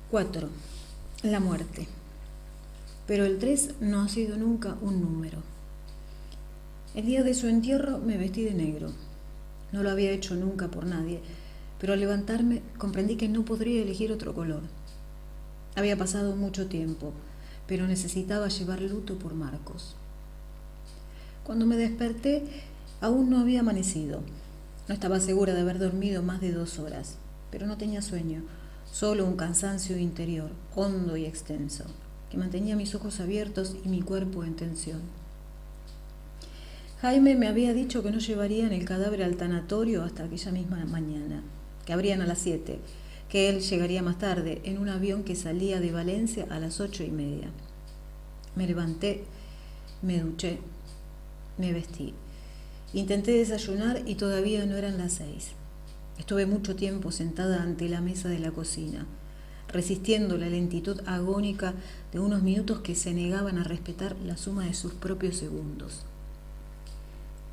4. La muerte. Pero el 3 no ha sido nunca un número. El día de su entierro me vestí de negro. No lo había hecho nunca por nadie, pero al levantarme comprendí que no podría elegir otro color. Había pasado mucho tiempo, pero necesitaba llevar luto por Marcos. Cuando me desperté, aún no había amanecido. No estaba segura de haber dormido más de 2 horas, pero no tenía sueño, solo un cansancio interior, hondo y extenso, que mantenía mis ojos abiertos y mi cuerpo en tensión. Jaime me había dicho que no llevarían el cadáver al tanatorio hasta aquella misma mañana, que abrían a las 7, que él llegaría más tarde en un avión que salía de Valencia a las 8:30. Me levanté, me duché, me vestí. Intenté desayunar y todavía no eran las 6. Estuve mucho tiempo sentada ante la mesa de la cocina, resistiendo la lentitud agónica de unos minutos que se negaban a respetar la suma de sus propios segundos.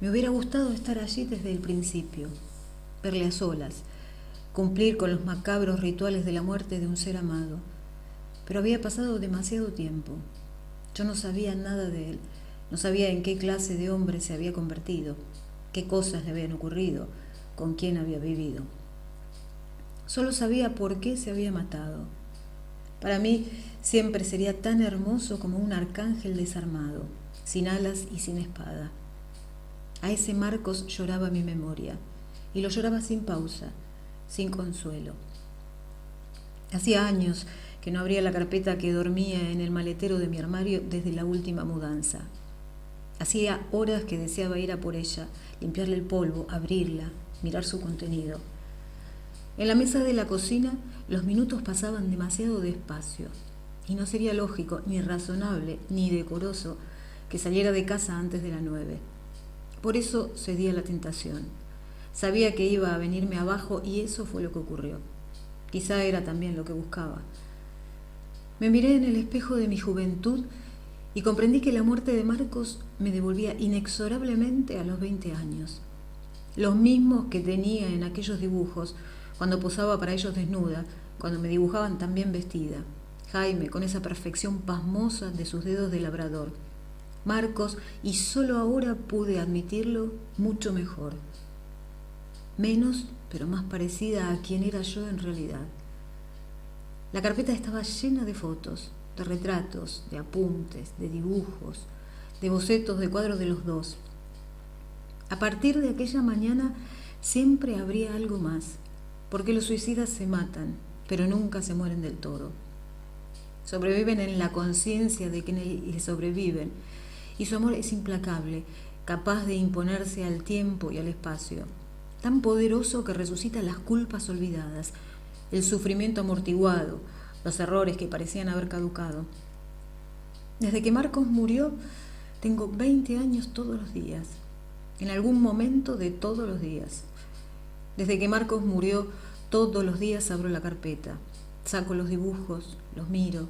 Me hubiera gustado estar allí desde el principio, verle a solas, cumplir con los macabros rituales de la muerte de un ser amado, pero había pasado demasiado tiempo. Yo no sabía nada de él, no sabía en qué clase de hombre se había convertido, qué cosas le habían ocurrido, con quién había vivido. Solo sabía por qué se había matado. Para mí siempre sería tan hermoso como un arcángel desarmado, sin alas y sin espada. A ese Marcos lloraba mi memoria, y lo lloraba sin pausa, sin consuelo. Hacía años que no abría la carpeta que dormía en el maletero de mi armario desde la última mudanza. Hacía horas que deseaba ir a por ella, limpiarle el polvo, abrirla, mirar su contenido. En la mesa de la cocina los minutos pasaban demasiado despacio, y no sería lógico, ni razonable, ni decoroso que saliera de casa antes de las 9. Por eso cedí a la tentación. Sabía que iba a venirme abajo y eso fue lo que ocurrió. Quizá era también lo que buscaba. Me miré en el espejo de mi juventud y comprendí que la muerte de Marcos me devolvía inexorablemente a los 20 años. Los mismos que tenía en aquellos dibujos, cuando posaba para ellos desnuda, cuando me dibujaban también vestida. Jaime, con esa perfección pasmosa de sus dedos de labrador. Marcos, y solo ahora pude admitirlo, mucho mejor. Menos, pero más parecida a quien era yo en realidad. La carpeta estaba llena de fotos, de retratos, de apuntes, de dibujos, de bocetos de cuadros de los dos. A partir de aquella mañana siempre habría algo más, porque los suicidas se matan, pero nunca se mueren del todo. Sobreviven en la conciencia de que les sobreviven, y su amor es implacable, capaz de imponerse al tiempo y al espacio, tan poderoso que resucita las culpas olvidadas, el sufrimiento amortiguado, los errores que parecían haber caducado. Desde que Marcos murió, tengo 20 años todos los días, en algún momento de todos los días. Desde que Marcos murió, todos los días abro la carpeta, saco los dibujos, los miro,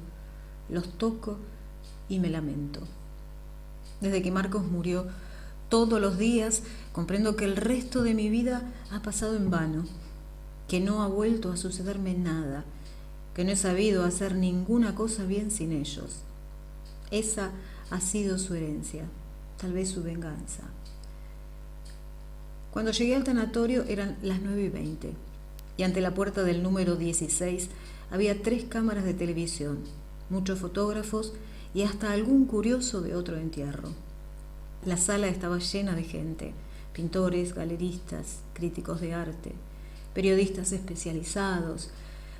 los toco y me lamento. Desde que Marcos murió, todos los días comprendo que el resto de mi vida ha pasado en vano, que no ha vuelto a sucederme nada, que no he sabido hacer ninguna cosa bien sin ellos. Esa ha sido su herencia, tal vez su venganza. Cuando llegué al tanatorio eran las 9:20 y ante la puerta del número 16 había 3 cámaras de televisión, muchos fotógrafos y hasta algún curioso de otro entierro. La sala estaba llena de gente, pintores, galeristas, críticos de arte, periodistas especializados,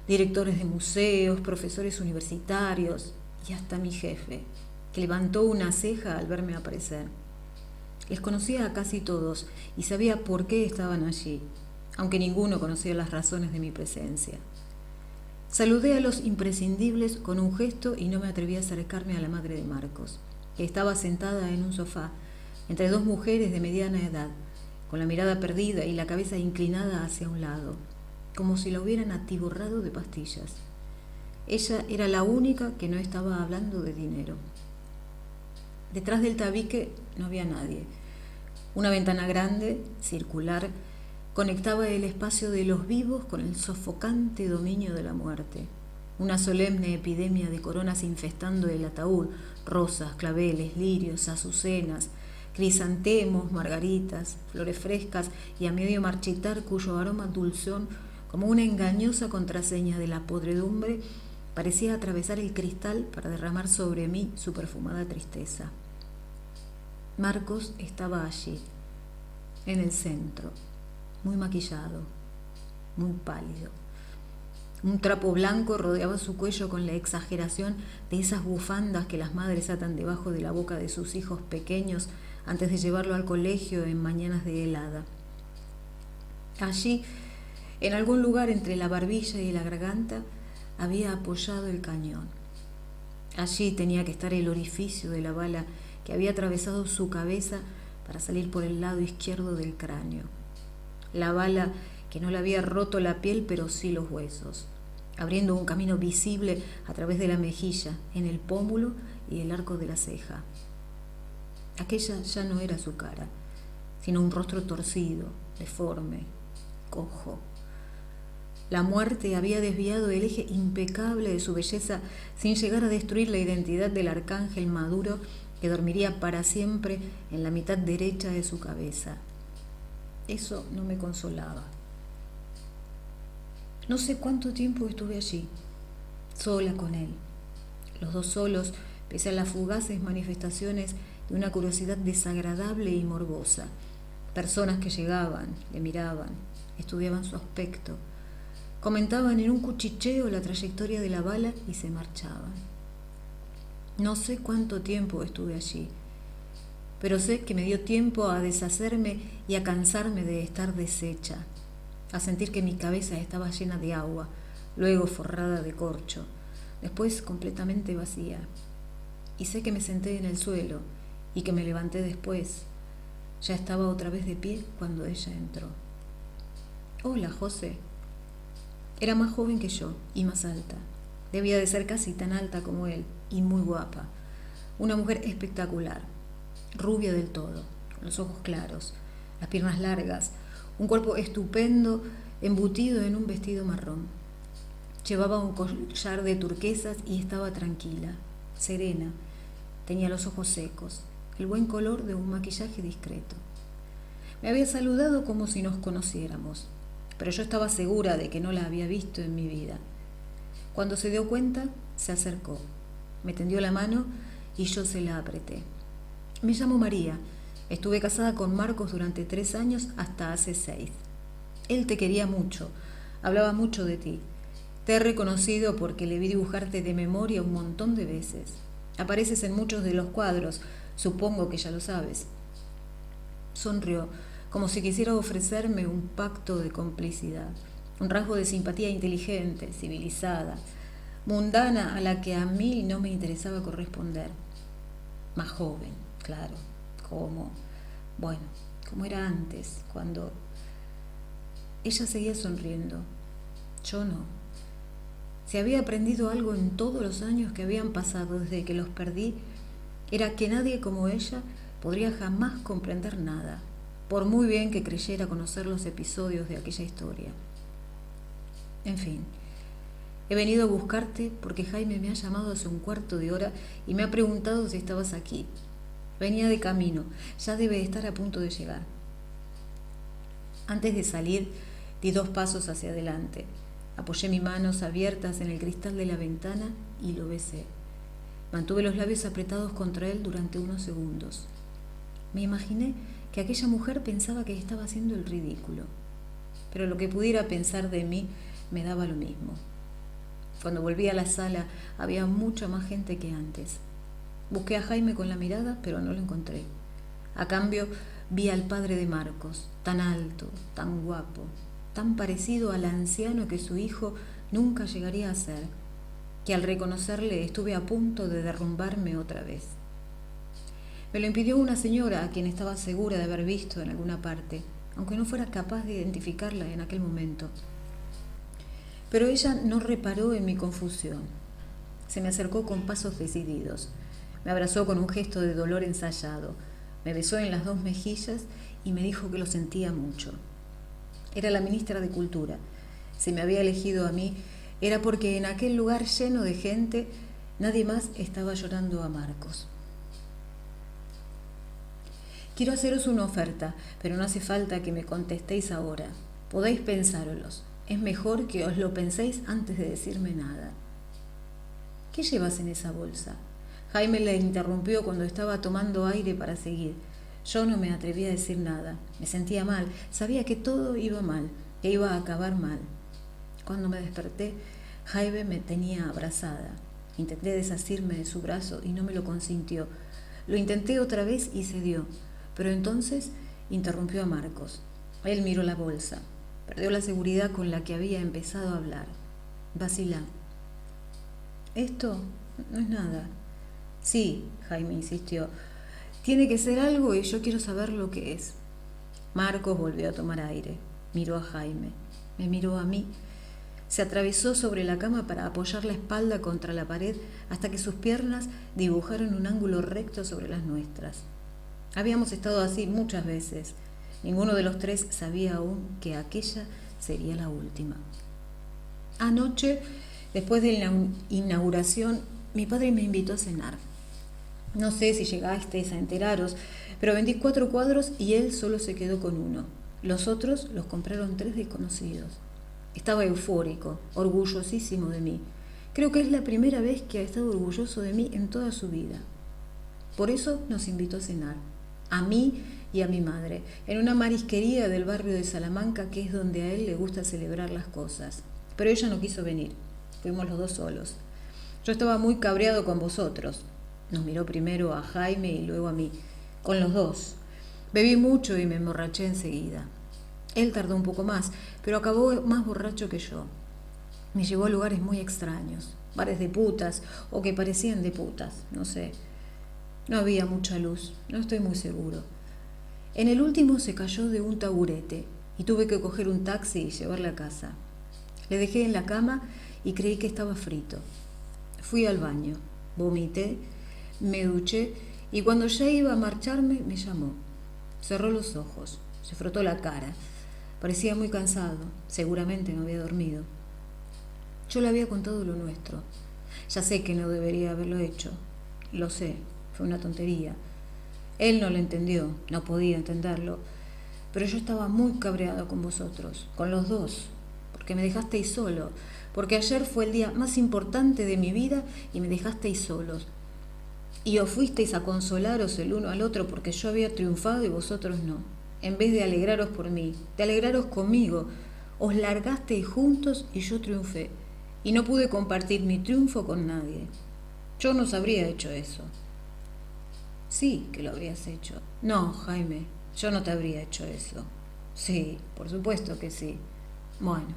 directores de museos, profesores universitarios y hasta mi jefe, que levantó una ceja al verme aparecer. Les conocía a casi todos y sabía por qué estaban allí, aunque ninguno conocía las razones de mi presencia. Saludé a los imprescindibles con un gesto y no me atreví a acercarme a la madre de Marcos, que estaba sentada en un sofá, entre 2 mujeres de mediana edad, con la mirada perdida y la cabeza inclinada hacia un lado, como si la hubieran atiborrado de pastillas. Ella era la única que no estaba hablando de dinero. Detrás del tabique no había nadie. Una ventana grande, circular, conectaba el espacio de los vivos con el sofocante dominio de la muerte. una solemne epidemia de coronas infestando el ataúd, rosas, claveles, lirios, azucenas, crisantemos, margaritas, flores frescas y a medio marchitar cuyo aroma dulzón, como una engañosa contraseña de la podredumbre, parecía atravesar el cristal para derramar sobre mí su perfumada tristeza. Marcos estaba allí, en el centro, muy maquillado, muy pálido. Un trapo blanco rodeaba su cuello con la exageración de esas bufandas que las madres atan debajo de la boca de sus hijos pequeños antes de llevarlo al colegio en mañanas de helada. Allí, en algún lugar entre la barbilla y la garganta, había apoyado el cañón. Allí tenía que estar el orificio de la bala que había atravesado su cabeza para salir por el lado izquierdo del cráneo. La bala que no le había roto la piel, pero sí los huesos, abriendo un camino visible a través de la mejilla, en el pómulo y el arco de la ceja. Aquella ya no era su cara, sino un rostro torcido, deforme, cojo. La muerte había desviado el eje impecable de su belleza sin llegar a destruir la identidad del arcángel maduro que dormiría para siempre en la mitad derecha de su cabeza. Eso no me consolaba. No sé cuánto tiempo estuve allí, sola con él, los dos solos, pese a las fugaces manifestaciones de una curiosidad desagradable y morbosa. Personas que llegaban, le miraban, estudiaban su aspecto, comentaban en un cuchicheo la trayectoria de la bala y se marchaban. No sé cuánto tiempo estuve allí, pero sé que me dio tiempo a deshacerme y a cansarme de estar deshecha, a sentir que mi cabeza estaba llena de agua, luego forrada de corcho, después completamente vacía. Y sé que me senté en el suelo y que me levanté después. Ya estaba otra vez de pie cuando ella entró. Hola, José. Era más joven que yo y más alta. Debía de ser casi tan alta como él y muy guapa. Una mujer espectacular, rubia del todo, con los ojos claros, las piernas largas, un cuerpo estupendo embutido en un vestido marrón. Llevaba un collar de turquesas y estaba tranquila, serena. Tenía los ojos secos, el buen color de un maquillaje discreto. Me había saludado como si nos conociéramos, pero yo estaba segura de que no la había visto en mi vida. Cuando se dio cuenta, se acercó, me tendió la mano y yo se la apreté. Me llamo María. Estuve casada con Marcos durante 3 años hasta hace 6. Él te quería mucho, hablaba mucho de ti. Te he reconocido porque le vi dibujarte de memoria un montón de veces. Apareces en muchos de los cuadros, supongo que ya lo sabes. Sonrió, como si quisiera ofrecerme un pacto de complicidad, un rasgo de simpatía inteligente, civilizada, mundana a la que a mí no me interesaba corresponder. Más joven, claro, como era antes, cuando ella seguía sonriendo. Yo no. Si había aprendido algo en todos los años que habían pasado desde que los perdí, era que nadie como ella podría jamás comprender nada, por muy bien que creyera conocer los episodios de aquella historia. En fin, he venido a buscarte porque Jaime me ha llamado hace un cuarto de hora y me ha preguntado si estabas aquí. Venía de camino, ya debe estar a punto de llegar. Antes de salir, di 2 pasos hacia adelante. Apoyé mis manos abiertas en el cristal de la ventana y lo besé. Mantuve los labios apretados contra él durante unos segundos. Me imaginé que aquella mujer pensaba que estaba haciendo el ridículo, pero lo que pudiera pensar de mí me daba lo mismo. Cuando volví a la sala había mucha más gente que antes. Busqué a Jaime con la mirada, pero no lo encontré. A cambio, vi al padre de Marcos, tan alto, tan guapo, tan parecido al anciano que su hijo nunca llegaría a ser, que al reconocerle estuve a punto de derrumbarme otra vez. Me lo impidió una señora a quien estaba segura de haber visto en alguna parte, aunque no fuera capaz de identificarla en aquel momento. Pero ella no reparó en mi confusión. Se me acercó con pasos decididos. Me abrazó con un gesto de dolor ensayado. Me besó en las 2 mejillas y me dijo que lo sentía mucho. Era la ministra de Cultura. Si me había elegido a mí, Era porque en aquel lugar lleno de gente nadie más estaba llorando a Marcos. Quiero haceros una oferta, pero no hace falta que me contestéis ahora. Podéis pensároslos. Es mejor que os lo penséis antes de decirme nada. ¿Qué llevas en esa bolsa? Jaime le interrumpió cuando estaba tomando aire para seguir. Yo no me atreví a decir nada. Me sentía mal. Sabía que todo iba mal, que iba a acabar mal. Cuando me desperté, Jaime me tenía abrazada. Intenté desasirme de su brazo y no me lo consintió. Lo intenté otra vez y cedió. Pero entonces interrumpió a Marcos. Él miró la bolsa. Perdió la seguridad con la que había empezado a hablar. Vacilá. Esto no es nada. Sí, Jaime insistió. Tiene que ser algo y yo quiero saber lo que es. Marcos volvió a tomar aire. Miró a Jaime. Me miró a mí. Se atravesó sobre la cama para apoyar la espalda contra la pared hasta que sus piernas dibujaron un ángulo recto sobre las nuestras. Habíamos estado así muchas veces. Ninguno de los tres sabía aún que aquella sería la última. Anoche, después de la inauguración, mi padre me invitó a cenar. No sé si llegasteis a enteraros, pero vendí 4 cuadros y él solo se quedó con uno. Los otros los compraron 3 desconocidos. Estaba eufórico, orgullosísimo de mí. Creo que es la primera vez que ha estado orgulloso de mí en toda su vida. Por eso nos invitó a cenar, a mí y a mi madre, en una marisquería del barrio de Salamanca, que es donde a él le gusta celebrar las cosas. Pero ella no quiso venir. Fuimos los dos solos. Yo estaba muy cabreado con vosotros. Nos miró primero a Jaime y luego a mí. Con los dos. Bebí mucho y me emborraché enseguida. Él tardó un poco más, pero acabó más borracho que yo. Me llevó a lugares muy extraños. Bares de putas, o que parecían de putas, no sé. No había mucha luz, no estoy muy seguro. En el último se cayó de un taburete y tuve que coger un taxi y llevarle a casa. Le dejé en la cama y creí que estaba frito. Fui al baño, vomité, me duché y cuando ya iba a marcharme me llamó. Cerró los ojos, se frotó la cara. Parecía muy cansado, seguramente no había dormido. Yo le había contado lo nuestro. Ya sé que no debería haberlo hecho. Lo sé, fue una tontería. Él no lo entendió, no podía entenderlo. Pero yo estaba muy cabreado con vosotros, con los dos, porque me dejasteis solo, porque ayer fue el día más importante de mi vida y me dejasteis solos. Y os fuisteis a consolaros el uno al otro porque yo había triunfado y vosotros no. En vez de alegraros por mí, de alegraros conmigo, os largasteis juntos y yo triunfé. Y no pude compartir mi triunfo con nadie. Yo no habría hecho eso. Sí que lo habrías hecho. No, Jaime, yo no te habría hecho eso. Sí, por supuesto que sí. Bueno,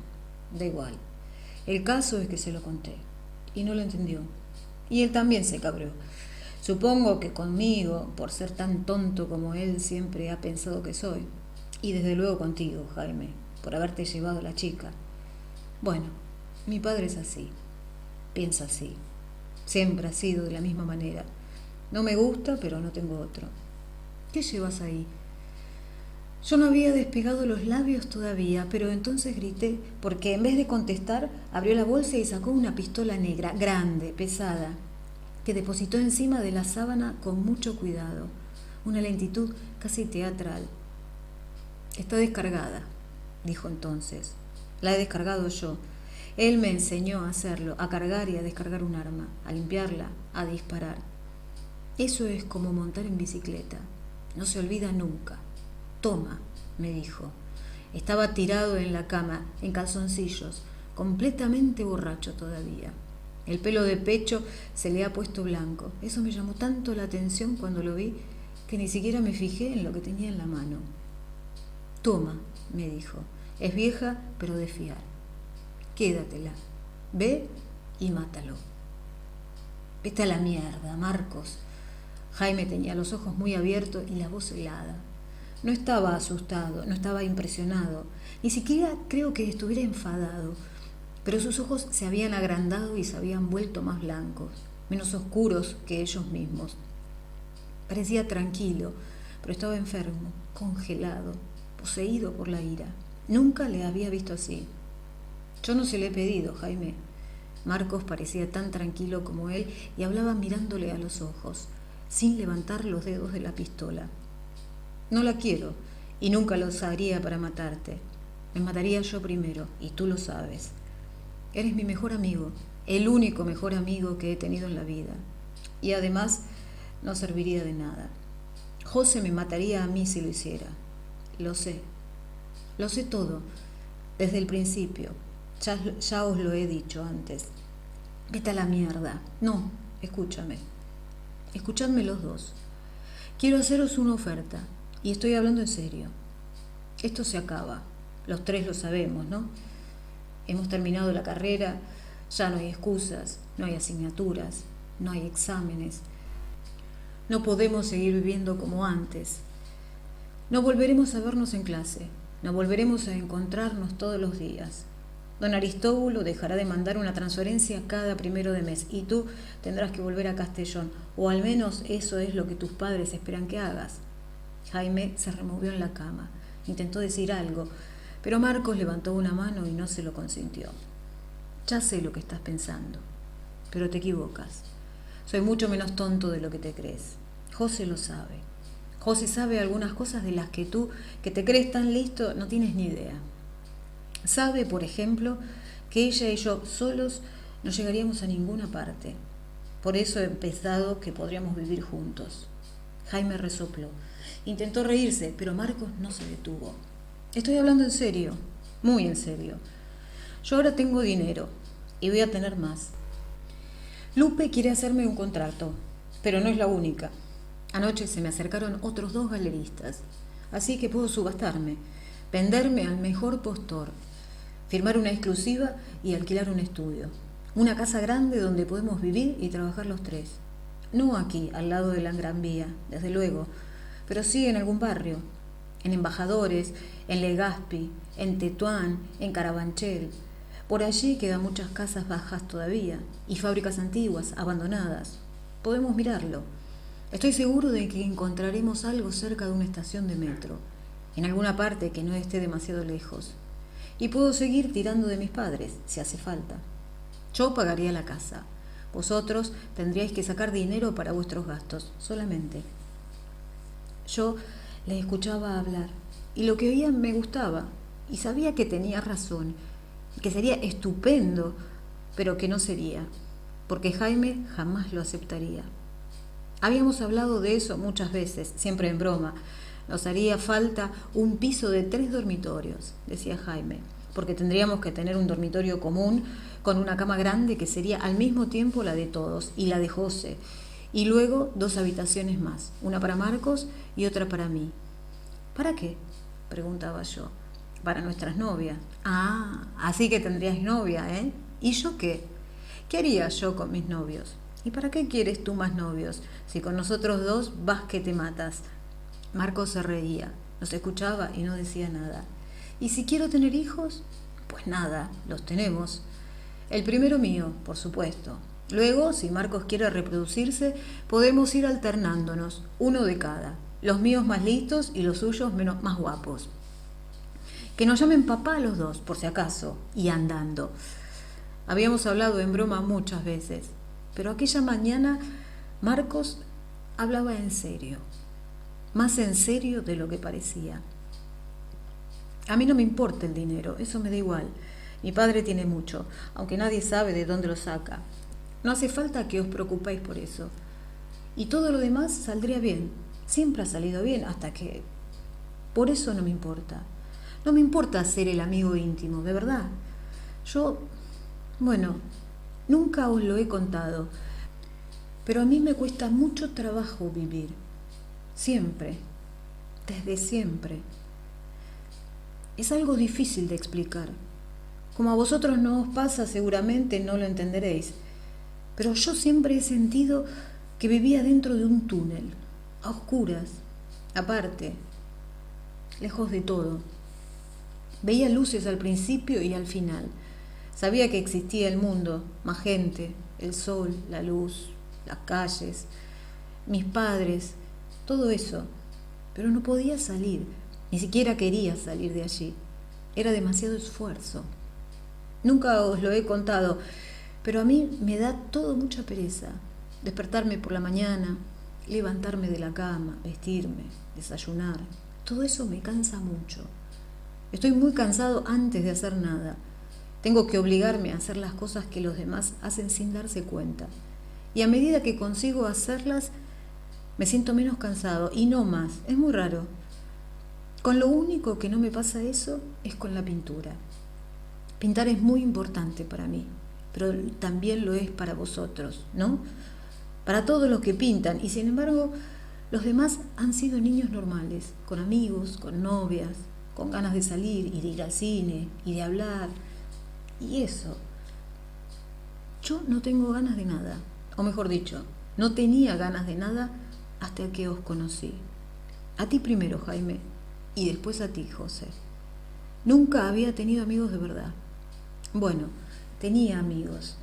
da igual. El caso es que se lo conté. Y no lo entendió. Y él también se cabreó. Supongo que conmigo, por ser tan tonto como él siempre ha pensado que soy. Y desde luego contigo, Jaime, por haberte llevado a la chica. Bueno, mi padre es así. Piensa así. Siempre ha sido de la misma manera. No me gusta, pero no tengo otro. ¿Qué llevas ahí? Yo no había despegado los labios todavía, pero entonces grité, porque en vez de contestar, abrió la bolsa y sacó una pistola negra, grande, pesada, que depositó encima de la sábana con mucho cuidado, una lentitud casi teatral. Está descargada, dijo entonces. La he descargado yo. Él me enseñó a hacerlo, a cargar y a descargar un arma, a limpiarla, a disparar. Eso es como montar en bicicleta. No se olvida nunca. Toma, me dijo. Estaba tirado en la cama, en calzoncillos, completamente borracho todavía. El pelo de pecho se le ha puesto blanco. Eso me llamó tanto la atención cuando lo vi que ni siquiera me fijé en lo que tenía en la mano. Toma, me dijo. Es vieja, pero de fiar. Quédatela. Ve y mátalo. Vete a la mierda, Marcos. Jaime tenía los ojos muy abiertos y la voz helada. No estaba asustado, no estaba impresionado, ni siquiera creo que estuviera enfadado, pero sus ojos se habían agrandado y se habían vuelto más blancos, menos oscuros que ellos mismos. Parecía tranquilo, pero estaba enfermo, congelado, poseído por la ira. Nunca le había visto así. Yo no se lo he pedido, Jaime. Marcos parecía tan tranquilo como él y hablaba mirándole a los ojos, sin levantar los dedos de la pistola. No la quiero, y nunca lo haría para matarte. Me mataría yo primero, y tú lo sabes. Eres mi mejor amigo, el único mejor amigo que he tenido en la vida. Y además, no serviría de nada. José me mataría a mí si lo hiciera. Lo sé todo, desde el principio. Ya os lo he dicho antes. Vete a la mierda. No, escúchame. Escuchadme los dos. Quiero haceros una oferta, y estoy hablando en serio. Esto se acaba. Los tres lo sabemos, ¿no? Hemos terminado la carrera, ya no hay excusas, no hay asignaturas, no hay exámenes. No podemos seguir viviendo como antes. No volveremos a vernos en clase, no volveremos a encontrarnos todos los días. Don Aristóbulo dejará de mandar una transferencia cada 1 de mes y tú tendrás que volver a Castellón, o al menos eso es lo que tus padres esperan que hagas. Jaime se removió en la cama, intentó decir algo, pero Marcos levantó una mano y no se lo consintió. Ya sé lo que estás pensando, pero te equivocas. Soy mucho menos tonto de lo que te crees. José lo sabe. José sabe algunas cosas de las que tú, que te crees tan listo, no tienes ni idea. Sabe, por ejemplo, que ella y yo solos no llegaríamos a ninguna parte. Por eso he pensado que podríamos vivir juntos. Jaime resopló. Intentó reírse, pero Marcos no se detuvo. Estoy hablando en serio, muy en serio. Yo ahora tengo dinero y voy a tener más. Lupe quiere hacerme un contrato, pero no es la única. Anoche se me acercaron otros 2 galeristas, así que puedo subastarme, venderme al mejor postor, firmar una exclusiva y alquilar un estudio. Una casa grande donde podemos vivir y trabajar los tres. No aquí, al lado de la Gran Vía, desde luego, pero sí en algún barrio. En Embajadores, en Legazpi, en Tetuán, en Carabanchel. Por allí quedan muchas casas bajas todavía y fábricas antiguas, abandonadas. Podemos mirarlo. Estoy seguro de que encontraremos algo cerca de una estación de metro, en alguna parte que no esté demasiado lejos. Y puedo seguir tirando de mis padres, si hace falta. Yo pagaría la casa. Vosotros tendríais que sacar dinero para vuestros gastos, solamente. Yo le escuchaba hablar, y lo que oía me gustaba, y sabía que tenía razón, y que sería estupendo, pero que no sería, porque Jaime jamás lo aceptaría. Habíamos hablado de eso muchas veces, siempre en broma. Nos haría falta un piso de 3 dormitorios, decía Jaime, porque tendríamos que tener un dormitorio común con una cama grande que sería al mismo tiempo la de todos y la de José, y luego 2 habitaciones más, una para Marcos y otra para mí. ¿Para qué?, preguntaba yo. Para nuestras novias. Ah, así que tendrías novia, ¿eh? ¿Y yo qué? ¿Qué haría yo con mis novios? ¿Y para qué quieres tú más novios? Si con nosotros 2 vas que te matas. Marcos se reía, nos escuchaba y no decía nada. ¿Y si quiero tener hijos? Pues nada, los tenemos. El primero mío, por supuesto. Luego, si Marcos quiere reproducirse, podemos ir alternándonos, uno de cada. Los míos más listos y los suyos más guapos. Que nos llamen papá a los 2, por si acaso, y andando. Habíamos hablado en broma muchas veces, pero aquella mañana Marcos hablaba en serio, más en serio de lo que parecía. A mí no me importa el dinero, eso me da igual. Mi padre tiene mucho, aunque nadie sabe de dónde lo saca. No hace falta que os preocupéis por eso. Y todo lo demás saldría bien. Siempre ha salido bien hasta que... Por eso no me importa. No me importa ser el amigo íntimo, de verdad. Bueno, nunca os lo he contado, pero a mí me cuesta mucho trabajo vivir. Siempre, desde siempre. Es algo difícil de explicar. Como a vosotros no os pasa, seguramente no lo entenderéis. Pero yo siempre he sentido que vivía dentro de un túnel, a oscuras, aparte, lejos de todo. Veía luces al principio y al final. Sabía que existía el mundo, más gente, el sol, la luz, las calles, mis padres, todo eso. Pero no podía salir, ni siquiera quería salir de allí. Era demasiado esfuerzo. Nunca os lo he contado, Pero a mí me da todo mucha pereza. Despertarme por la mañana, levantarme de la cama, vestirme, desayunar. Todo eso me cansa mucho. Estoy muy cansado antes de hacer nada. Tengo que obligarme a hacer las cosas que los demás hacen sin darse cuenta. Y a medida que consigo hacerlas, me siento menos cansado y no más. Es muy raro. Con lo único que no me pasa eso es con la pintura. Pintar es muy importante para mí, pero también lo es para vosotros, ¿no? Para todos los que pintan. Y sin embargo, los demás han sido niños normales, con amigos, con novias, con ganas de salir y de ir al cine y de hablar. Y eso. Yo no tengo ganas de nada. O mejor dicho, no tenía ganas de nada hasta que os conocí. A ti primero, Jaime, y después a ti, José. Nunca había tenido amigos de verdad. Bueno, tenía amigos.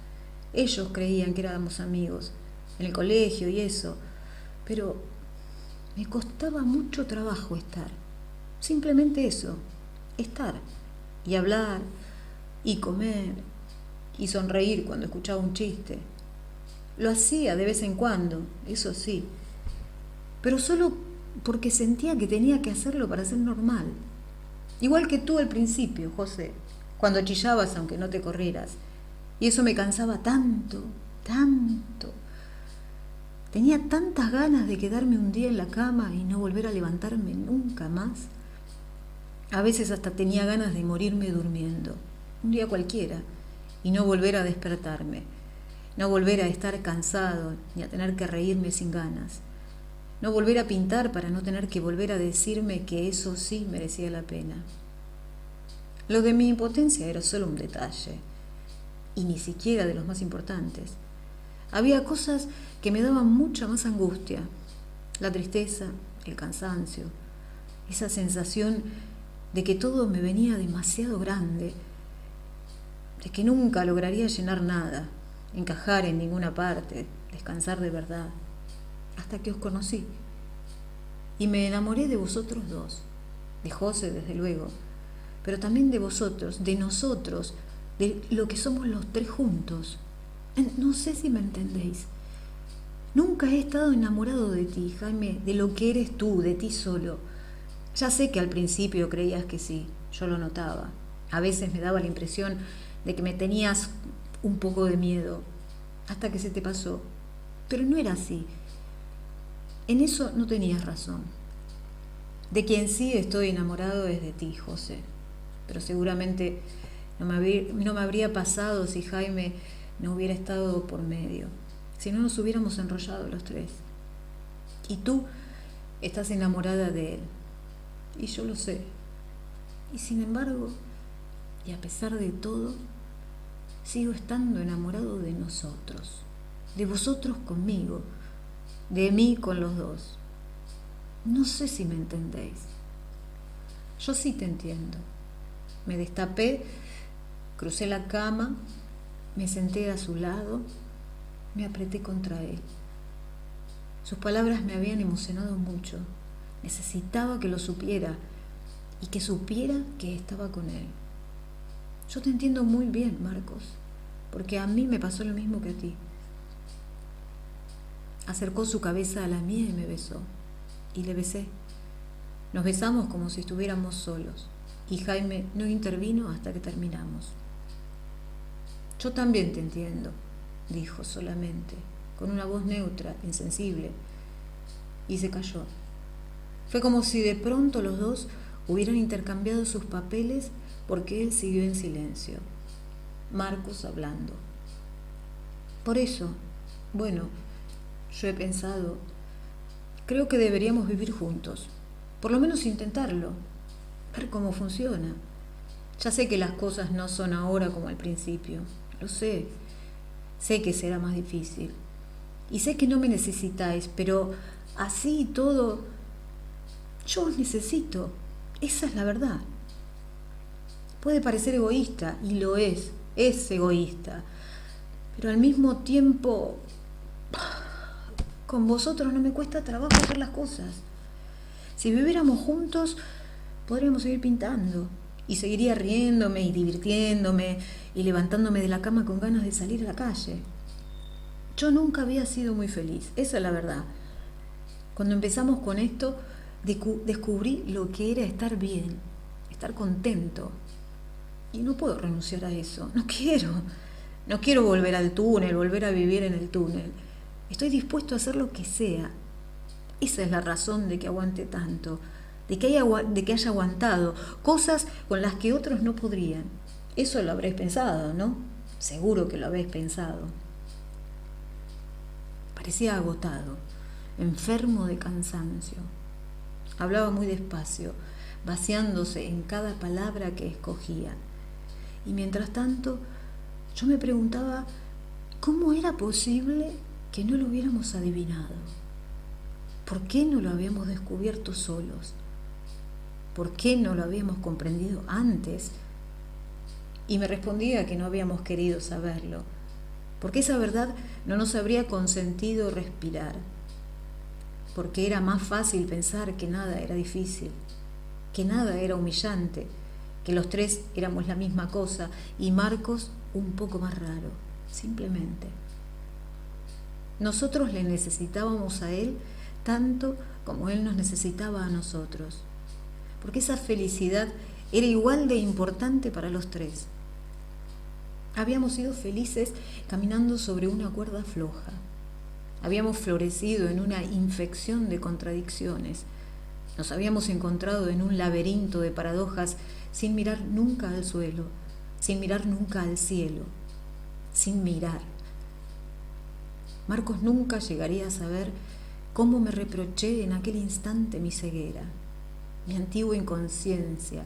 Ellos creían que éramos amigos, en el colegio y eso, pero me costaba mucho trabajo estar. Simplemente eso, estar y hablar y comer y sonreír cuando escuchaba un chiste. Lo hacía de vez en cuando, eso sí, pero solo porque sentía que tenía que hacerlo para ser normal. Igual que tú al principio, José, cuando chillabas aunque no te corrieras. Y eso me cansaba tanto, tanto. Tenía tantas ganas de quedarme un día en la cama y no volver a levantarme nunca más. A veces hasta tenía ganas de morirme durmiendo, un día cualquiera, y no volver a despertarme, no volver a estar cansado ni a tener que reírme sin ganas, no volver a pintar para no tener que volver a decirme que eso sí merecía la pena. Lo de mi impotencia era solo un detalle, y ni siquiera de los más importantes. Había cosas que me daban mucha más angustia, la tristeza, el cansancio, esa sensación de que todo me venía demasiado grande, de que nunca lograría llenar nada, encajar en ninguna parte, descansar de verdad, hasta que os conocí. Y me enamoré de vosotros dos, de José desde luego, pero también de vosotros, de nosotros, de lo que somos los tres juntos. No sé si me entendéis. Nunca he estado enamorado de ti, Jaime, de lo que eres tú, de ti solo. Ya sé que al principio creías que sí, yo lo notaba. A veces me daba la impresión de que me tenías un poco de miedo, hasta que se te pasó. Pero no era así. En eso no tenías razón. De quien sí estoy enamorado es de ti, José. Pero seguramente no me habría pasado si Jaime no hubiera estado por medio, si no nos hubiéramos enrollado los tres. Y tú estás enamorada de él, y yo lo sé. Y sin embargo, y a pesar de todo, sigo estando enamorado de nosotros, de vosotros conmigo, de mí con los dos. No sé si me entendéis. Yo sí te entiendo. Me destapé, crucé la cama, me senté a su lado, me apreté contra él. Sus palabras me habían emocionado mucho. Necesitaba que lo supiera y que supiera que estaba con él. Yo te entiendo muy bien, Marcos, porque a mí me pasó lo mismo que a ti. Acercó su cabeza a la mía y me besó. Y le besé. Nos besamos como si estuviéramos solos. Y Jaime no intervino hasta que terminamos. Yo también te entiendo, dijo solamente, con una voz neutra, insensible, y se calló. Fue como si de pronto los dos hubieran intercambiado sus papeles porque él siguió en silencio, Marcos hablando. Por eso, bueno, yo he pensado, creo que deberíamos vivir juntos, por lo menos intentarlo, ver cómo funciona. Ya sé que las cosas no son ahora como al principio, lo sé que será más difícil, y sé que no me necesitáis, pero así y todo, yo os necesito, esa es la verdad. Puede parecer egoísta, y lo es egoísta, pero al mismo tiempo, con vosotros no me cuesta trabajo hacer las cosas. Si viviéramos juntos, podríamos seguir pintando, y seguiría riéndome y divirtiéndome y levantándome de la cama con ganas de salir a la calle. Yo nunca había sido muy feliz, esa es la verdad. Cuando empezamos con esto, descubrí lo que era estar bien, estar contento. Y no puedo renunciar a eso, no quiero. No quiero volver al túnel, volver a vivir en el túnel. Estoy dispuesto a hacer lo que sea. Esa es la razón de que aguante tanto, de que haya aguantado cosas con las que otros no podrían. Eso lo habréis pensado, ¿no? Seguro que lo habéis pensado. Parecía agotado, enfermo de cansancio. Hablaba muy despacio, vaciándose en cada palabra que escogía. Y mientras tanto, yo me preguntaba cómo era posible que no lo hubiéramos adivinado. ¿Por qué no lo habíamos descubierto solos? ¿Por qué no lo habíamos comprendido antes? Y me respondía que no habíamos querido saberlo, porque esa verdad no nos habría consentido respirar, porque era más fácil pensar que nada era difícil, que nada era humillante, que los tres éramos la misma cosa y Marcos un poco más raro, simplemente. Nosotros le necesitábamos a él tanto como él nos necesitaba a nosotros, porque esa felicidad era igual de importante para los tres. Habíamos sido felices caminando sobre una cuerda floja. Habíamos florecido en una infección de contradicciones. Nos habíamos encontrado en un laberinto de paradojas sin mirar nunca al suelo, sin mirar nunca al cielo, sin mirar. Marcos nunca llegaría a saber cómo me reproché en aquel instante mi ceguera, mi antigua inconsciencia,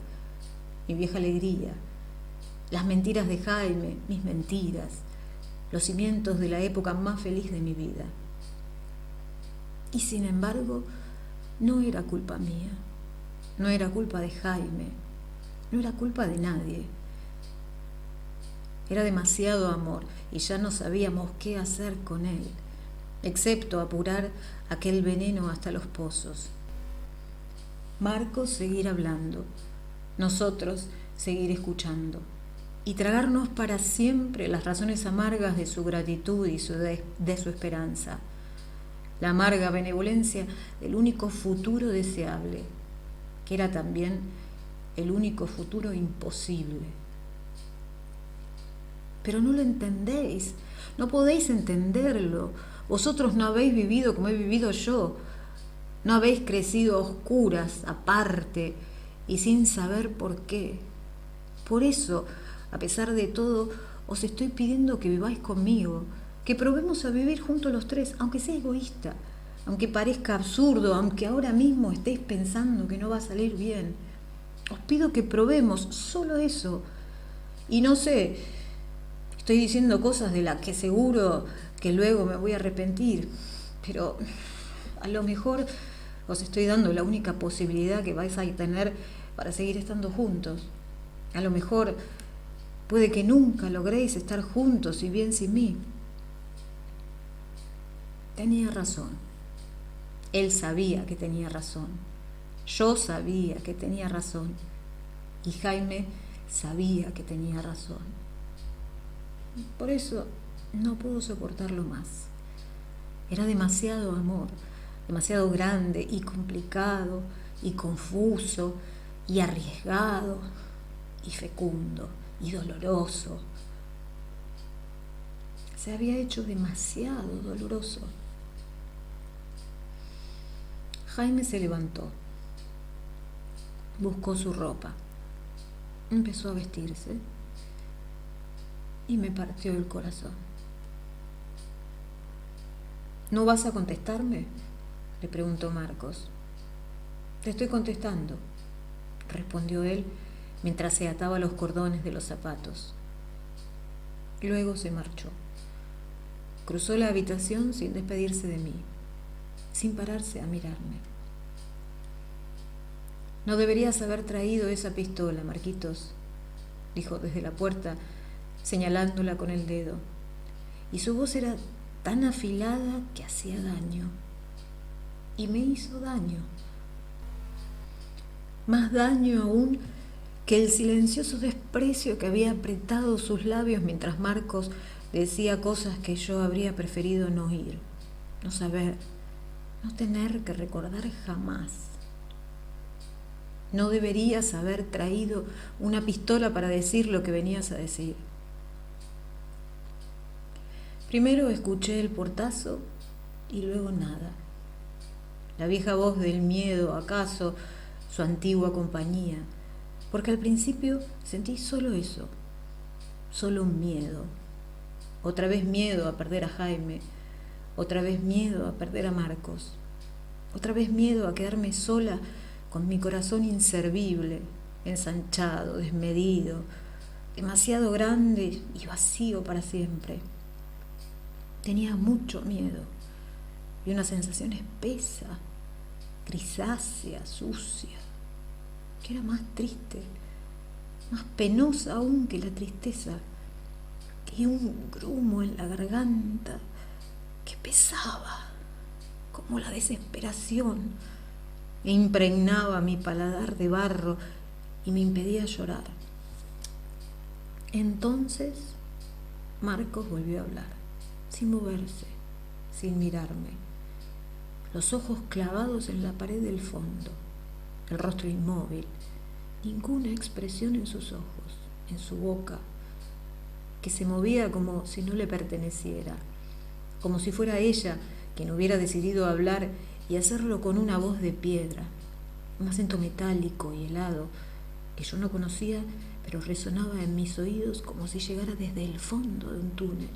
mi vieja alegría, las mentiras de Jaime, mis mentiras, los cimientos de la época más feliz de mi vida. Y sin embargo, no era culpa mía, no era culpa de Jaime, no era culpa de nadie. Era demasiado amor y ya no sabíamos qué hacer con él, excepto apurar aquel veneno hasta los pozos. Marcos seguir hablando, nosotros seguir escuchando y tragarnos para siempre las razones amargas de su gratitud y de su esperanza, la amarga benevolencia del único futuro deseable, que era también el único futuro imposible. Pero no lo entendéis, no podéis entenderlo. Vosotros no habéis vivido como he vivido yo, no habéis crecido a oscuras, aparte y sin saber por qué. Por eso, a pesar de todo, os estoy pidiendo que viváis conmigo, que probemos a vivir juntos los tres, aunque sea egoísta, aunque parezca absurdo, aunque ahora mismo estéis pensando que no va a salir bien. Os pido que probemos solo eso. Y no sé, estoy diciendo cosas de las que seguro que luego me voy a arrepentir, pero a lo mejor os estoy dando la única posibilidad que vais a tener para seguir estando juntos. A lo mejor puede que nunca logréis estar juntos y bien sin mí. Tenía razón. Él sabía que tenía razón. Yo sabía que tenía razón. Y Jaime sabía que tenía razón. Por eso no pudo soportarlo más. Era demasiado amor, demasiado grande y complicado y confuso y arriesgado y fecundo y doloroso. Se había hecho demasiado doloroso. Jaime se levantó, buscó su ropa, empezó a vestirse y me partió el corazón. ¿No vas a contestarme?, le preguntó Marcos. Te estoy contestando, respondió él mientras se ataba los cordones de los zapatos. Luego se marchó. Cruzó la habitación sin despedirse de mí, sin pararse a mirarme. No deberías haber traído esa pistola, Marquitos, dijo desde la puerta, señalándola con el dedo, y su voz era tan afilada que hacía daño, y me hizo daño, más daño aún que el silencioso desprecio que había apretado sus labios mientras Marcos decía cosas que yo habría preferido no oír, no saber, no tener que recordar jamás. No deberías haber traído una pistola para decir lo que venías a decir. Primero escuché el portazo y luego nada. La vieja voz del miedo, acaso su antigua compañía, porque al principio sentí solo eso, solo un miedo. Otra vez miedo a perder a Jaime, otra vez miedo a perder a Marcos, otra vez miedo a quedarme sola con mi corazón inservible, ensanchado, desmedido, demasiado grande y vacío para siempre. Tenía mucho miedo y una sensación espesa, grisácea, sucia, que era más triste, más penosa aún que la tristeza, que un grumo en la garganta que pesaba como la desesperación e impregnaba mi paladar de barro y me impedía llorar. Entonces Marcos volvió a hablar, sin moverse, sin mirarme, los ojos clavados en la pared del fondo, el rostro inmóvil, ninguna expresión en sus ojos, en su boca, que se movía como si no le perteneciera, como si fuera ella quien hubiera decidido hablar y hacerlo con una voz de piedra, un acento metálico y helado que yo no conocía, pero resonaba en mis oídos como si llegara desde el fondo de un túnel,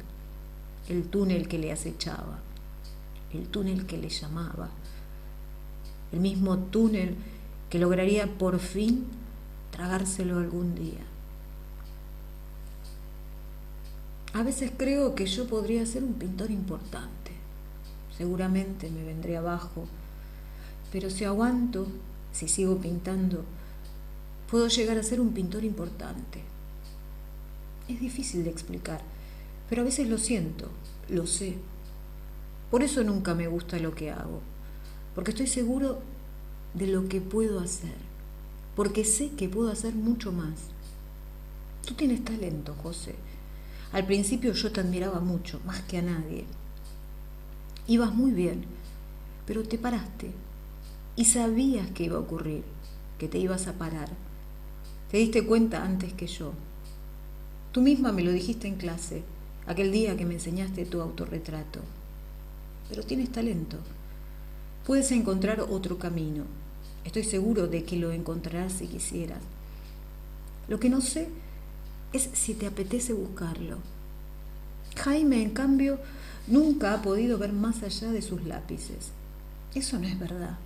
el túnel que le acechaba, el túnel que le llamaba, el mismo túnel que lograría por fin tragárselo algún día. A veces creo que yo podría ser un pintor importante. Seguramente me vendré abajo, pero si aguanto, si sigo pintando, puedo llegar a ser un pintor importante. Es difícil de explicar, pero a veces lo siento, lo sé. Por eso nunca me gusta lo que hago, porque estoy seguro de lo que puedo hacer, porque sé que puedo hacer mucho más. Tú tienes talento, José. Al principio yo te admiraba mucho, más que a nadie. Ibas muy bien, pero te paraste y sabías que iba a ocurrir, que te ibas a parar. Te diste cuenta antes que yo. Tú misma me lo dijiste en clase, aquel día que me enseñaste tu autorretrato. Pero tienes talento. Puedes encontrar otro camino. Estoy seguro de que lo encontrarás si quisieras. Lo que no sé es si te apetece buscarlo. Jaime, en cambio, nunca ha podido ver más allá de sus lápices. Eso no es verdad.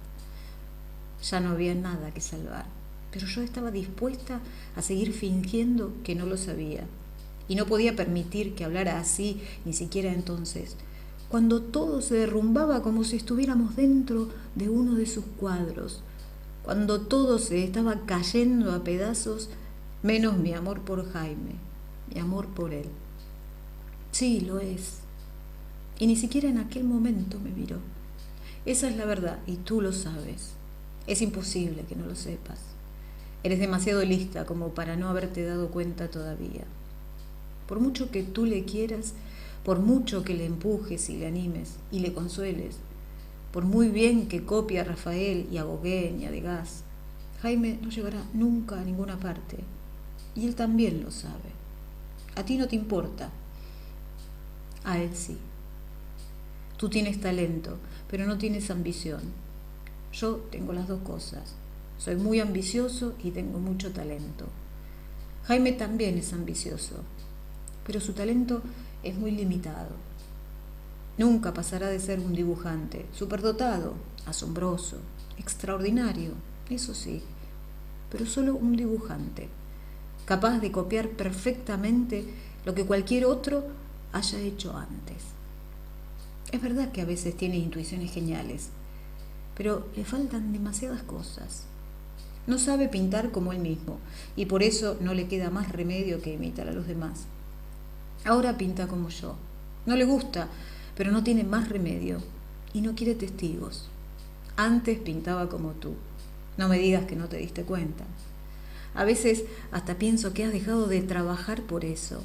Ya no había nada que salvar, pero yo estaba dispuesta a seguir fingiendo que no lo sabía. Y no podía permitir que hablara así, ni siquiera entonces, cuando todo se derrumbaba como si estuviéramos dentro de uno de sus cuadros, cuando todo se estaba cayendo a pedazos, menos mi amor por Jaime, mi amor por él. Sí, lo es. Y ni siquiera en aquel momento me miró. Esa es la verdad, y tú lo sabes. Es imposible que no lo sepas. Eres demasiado lista como para no haberte dado cuenta todavía. Por mucho que tú le quieras, por mucho que le empujes y le animes y le consueles, por muy bien que copie a Rafael y a Gauguin y a Degas, Jaime no llegará nunca a ninguna parte. Y él también lo sabe. A ti no te importa. A él sí. Tú tienes talento, pero no tienes ambición. Yo tengo las dos cosas. Soy muy ambicioso y tengo mucho talento. Jaime también es ambicioso, pero su talento es muy limitado. Nunca pasará de ser un dibujante, superdotado, asombroso, extraordinario, eso sí, pero solo un dibujante, capaz de copiar perfectamente lo que cualquier otro haya hecho antes. Es verdad que a veces tiene intuiciones geniales, pero le faltan demasiadas cosas. No sabe pintar como él mismo, y por eso no le queda más remedio que imitar a los demás. Ahora pinta como yo. No le gusta, pero no tiene más remedio, y no quiere testigos. Antes pintaba como tú. No me digas que no te diste cuenta. A veces hasta pienso que has dejado de trabajar por eso,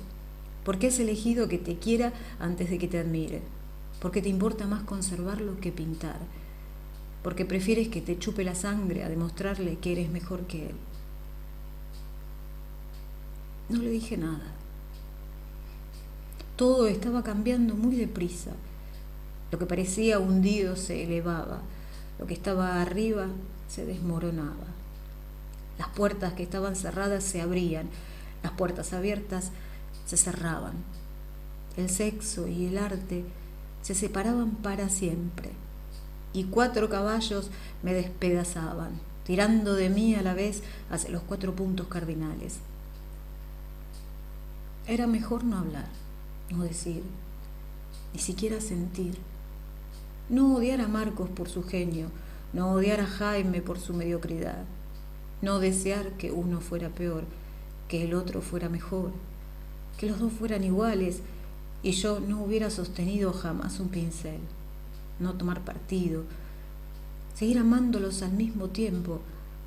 porque has elegido que te quiera antes de que te admire, porque te importa más conservarlo que pintar, porque prefieres que te chupe la sangre a demostrarle que eres mejor que él. No le dije nada. Todo estaba cambiando muy deprisa. Lo que parecía hundido se elevaba, lo que estaba arriba se desmoronaba. Las puertas que estaban cerradas se abrían, las puertas abiertas se cerraban. El sexo y el arte se separaban para siempre, y 4 caballos me despedazaban, tirando de mí a la vez hacia los 4 puntos cardinales. Era mejor no hablar, no decir, ni siquiera sentir. No odiar a Marcos por su genio, no odiar a Jaime por su mediocridad, no desear que uno fuera peor, que el otro fuera mejor, que los dos fueran iguales y yo no hubiera sostenido jamás un pincel, no tomar partido, seguir amándolos al mismo tiempo,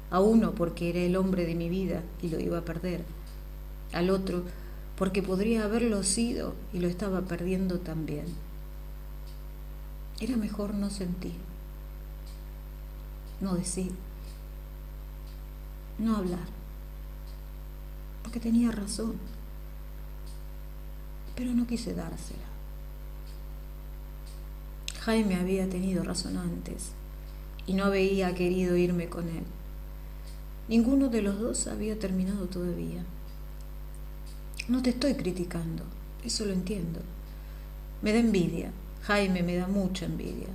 a uno porque era el hombre de mi vida y lo iba a perder, al otro porque podría haberlo sido y lo estaba perdiendo también. Era mejor no sentir, no decir, no hablar, porque tenía razón, pero no quise dársela. Jaime había tenido razón antes y no había querido irme con él. Ninguno de los dos había terminado todavía. No te estoy criticando, eso lo entiendo. Me da envidia, Jaime me da mucha envidia,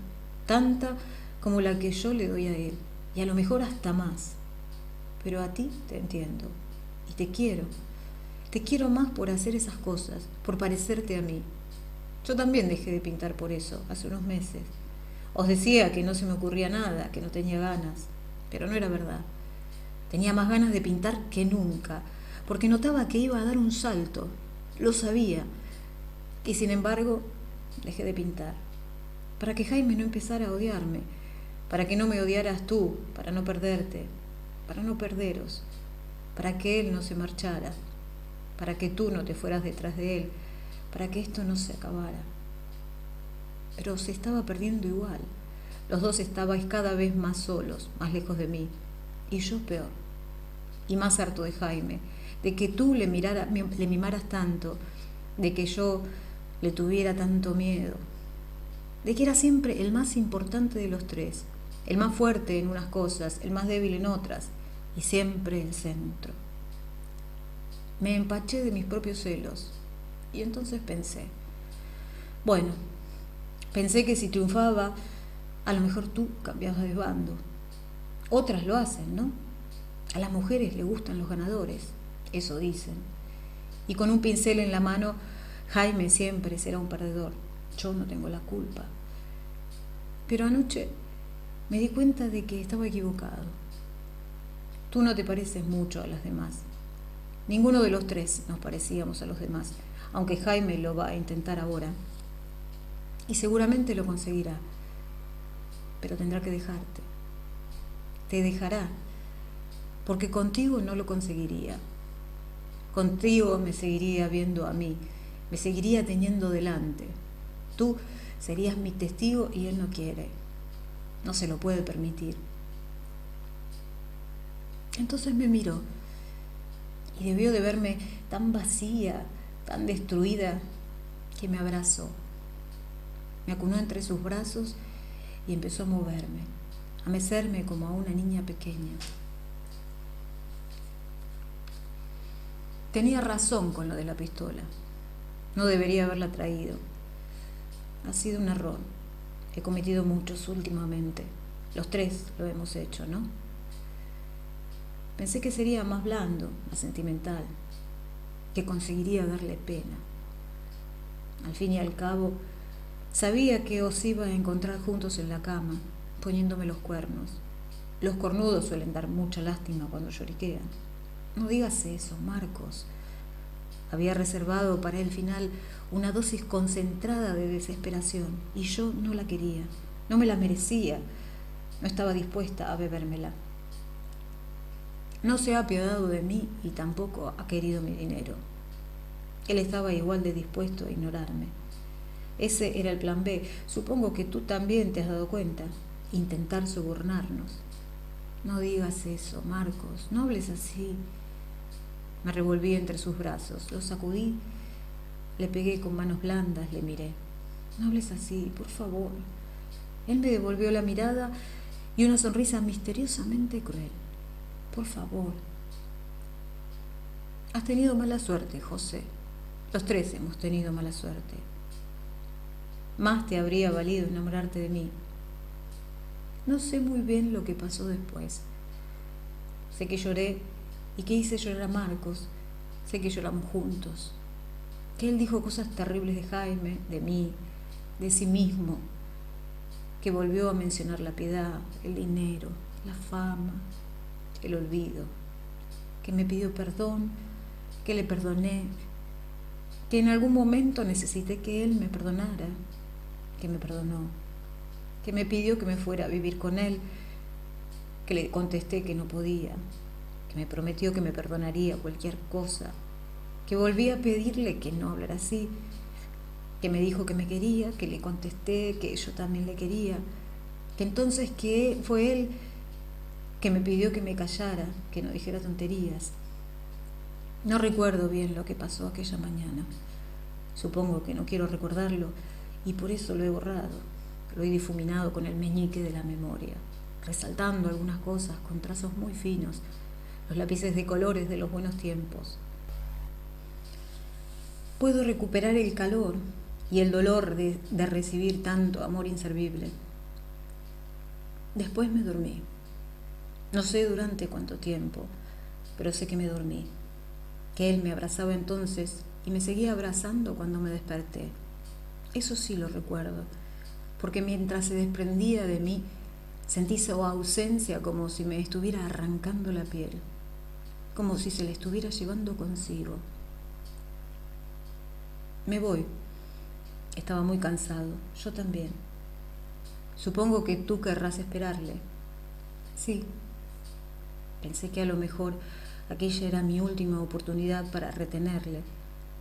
tanta como la que yo le doy a él, y a lo mejor hasta más. Pero a ti te entiendo, y te quiero. Te quiero más por hacer esas cosas, por parecerte a mí. Yo también dejé de pintar por eso, hace unos meses. Os decía que no se me ocurría nada, que no tenía ganas, pero no era verdad. Tenía más ganas de pintar que nunca, porque notaba que iba a dar un salto, lo sabía, y sin embargo dejé de pintar, para que Jaime no empezara a odiarme, para que no me odiaras tú, para no perderte, para no perderos, para que él no se marchara, para que tú no te fueras detrás de él, para que esto no se acabara. Pero se estaba perdiendo igual, los dos estabais cada vez más solos, más lejos de mí, y yo peor, y más harto de Jaime, de que tú le mimaras tanto, de que yo le tuviera tanto miedo, de que era siempre el más importante de los tres, el más fuerte en unas cosas, el más débil en otras, y siempre el centro. Me empaché de mis propios celos, y entonces pensé, bueno, pensé que si triunfaba, a lo mejor tú cambiabas de bando. Otras lo hacen, ¿no? A las mujeres les gustan los ganadores, eso dicen. Y con un pincel en la mano, Jaime siempre será un perdedor. Yo no tengo la culpa. Pero anoche me di cuenta de que estaba equivocado. Tú no te pareces mucho a las demás. Ninguno de los tres nos parecíamos a los demás, aunque Jaime lo va a intentar ahora. Y seguramente lo conseguirá. Pero tendrá que dejarte. Te dejará, porque contigo no lo conseguiría. Contigo me seguiría viendo a mí, me seguiría teniendo delante. Tú serías mi testigo y él no quiere. No se lo puede permitir. Entonces me miró y debió de verme tan vacía, tan destruida, que me abrazó. Me acunó entre sus brazos y empezó a moverme, a mecerme como a una niña pequeña. Tenía razón con lo de la pistola. No debería haberla traído. Ha sido un error. He cometido muchos últimamente. Los tres lo hemos hecho, ¿no? Pensé que sería más blando, más sentimental, que conseguiría darle pena. Al fin y al cabo, sabía que os iba a encontrar juntos en la cama, poniéndome los cuernos. Los cornudos suelen dar mucha lástima cuando lloriquean. No digas eso, Marcos. Había reservado para el final una dosis concentrada de desesperación y yo no la quería, no me la merecía, no estaba dispuesta a bebérmela. No se ha apiadado de mí y tampoco ha querido mi dinero. Él estaba igual de dispuesto a ignorarme. Ese era el plan B. Supongo que tú también te has dado cuenta. Intentar sobornarnos. No digas eso, Marcos. No hables así. Me revolví entre sus brazos. Lo sacudí. Le pegué con manos blandas. Le miré. No hables así, por favor. Él me devolvió la mirada y una sonrisa misteriosamente cruel. Por favor. Has tenido mala suerte, José. Los tres hemos tenido mala suerte. Más te habría valido enamorarte de mí. No sé muy bien lo que pasó después. Sé que lloré y que hice llorar a Marcos. Sé que lloramos juntos. Que él dijo cosas terribles de Jaime, de mí, de sí mismo. Que volvió a mencionar la piedad, el dinero, la fama, el olvido. Que me pidió perdón, que le perdoné. Que en algún momento necesité que él me perdonara. Que me perdonó. Que me pidió que me fuera a vivir con él. Que le contesté que no podía. Que me prometió que me perdonaría cualquier cosa. Que volví a pedirle que no hablara así. Que me dijo que me quería, que le contesté que yo también le quería. Que entonces que fue él que me pidió que me callara, que no dijera tonterías. No recuerdo bien lo que pasó aquella mañana. Supongo que no quiero recordarlo y por eso lo he borrado. Lo he difuminado con el meñique de la memoria, resaltando algunas cosas con trazos muy finos, los lápices de colores de los buenos tiempos. Puedo recuperar el calor y el dolor de recibir tanto amor inservible. Después me dormí. No sé durante cuánto tiempo, pero sé que me dormí. Que él me abrazaba entonces y me seguía abrazando cuando me desperté. Eso sí lo recuerdo, porque mientras se desprendía de mí, sentí su ausencia como si me estuviera arrancando la piel, como si se le estuviera llevando consigo. Me voy. Estaba muy cansado, yo también. Supongo que tú querrás esperarle. Sí. Pensé que a lo mejor aquella era mi última oportunidad para retenerle,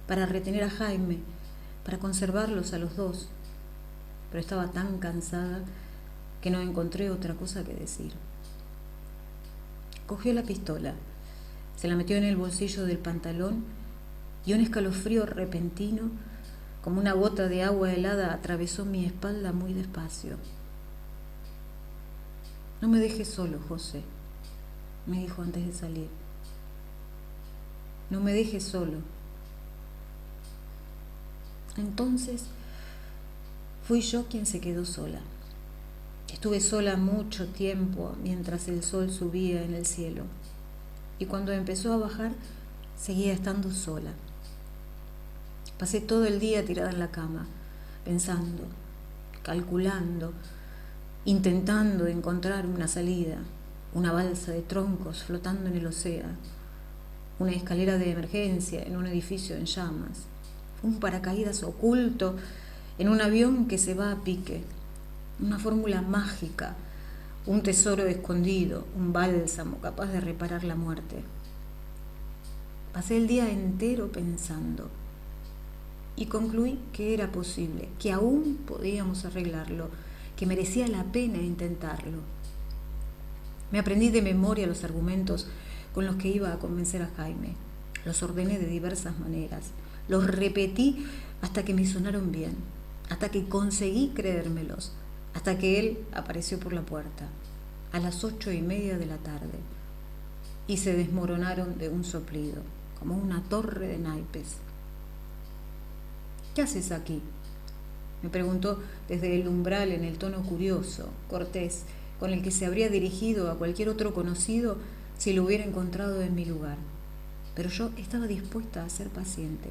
para retener a Jaime, para conservarlos a los dos. Pero estaba tan cansada que no encontré otra cosa que decir. Cogió la pistola, se la metió en el bolsillo del pantalón y un escalofrío repentino, como una gota de agua helada, atravesó mi espalda muy despacio. No me dejes solo, José, me dijo antes de salir. No me dejes solo. Entonces fui yo quien se quedó sola. Estuve sola mucho tiempo mientras el sol subía en el cielo. Y cuando empezó a bajar, seguía estando sola. Pasé todo el día tirada en la cama, pensando, calculando, intentando encontrar una salida, una balsa de troncos flotando en el océano, una escalera de emergencia en un edificio en llamas, un paracaídas oculto en un avión que se va a pique, una fórmula mágica, un tesoro escondido, un bálsamo capaz de reparar la muerte. Pasé el día entero pensando y concluí que era posible, que aún podíamos arreglarlo, que merecía la pena intentarlo. Me aprendí de memoria los argumentos con los que iba a convencer a Jaime. Los ordené de diversas maneras. Los repetí hasta que me sonaron bien, hasta que conseguí creérmelos, hasta que él apareció por la puerta, a las 8:30 de la tarde, y se desmoronaron de un soplido, como una torre de naipes. ¿Qué haces aquí?, me preguntó desde el umbral en el tono curioso, cortés, con el que se habría dirigido a cualquier otro conocido si lo hubiera encontrado en mi lugar. Pero yo estaba dispuesta a ser paciente.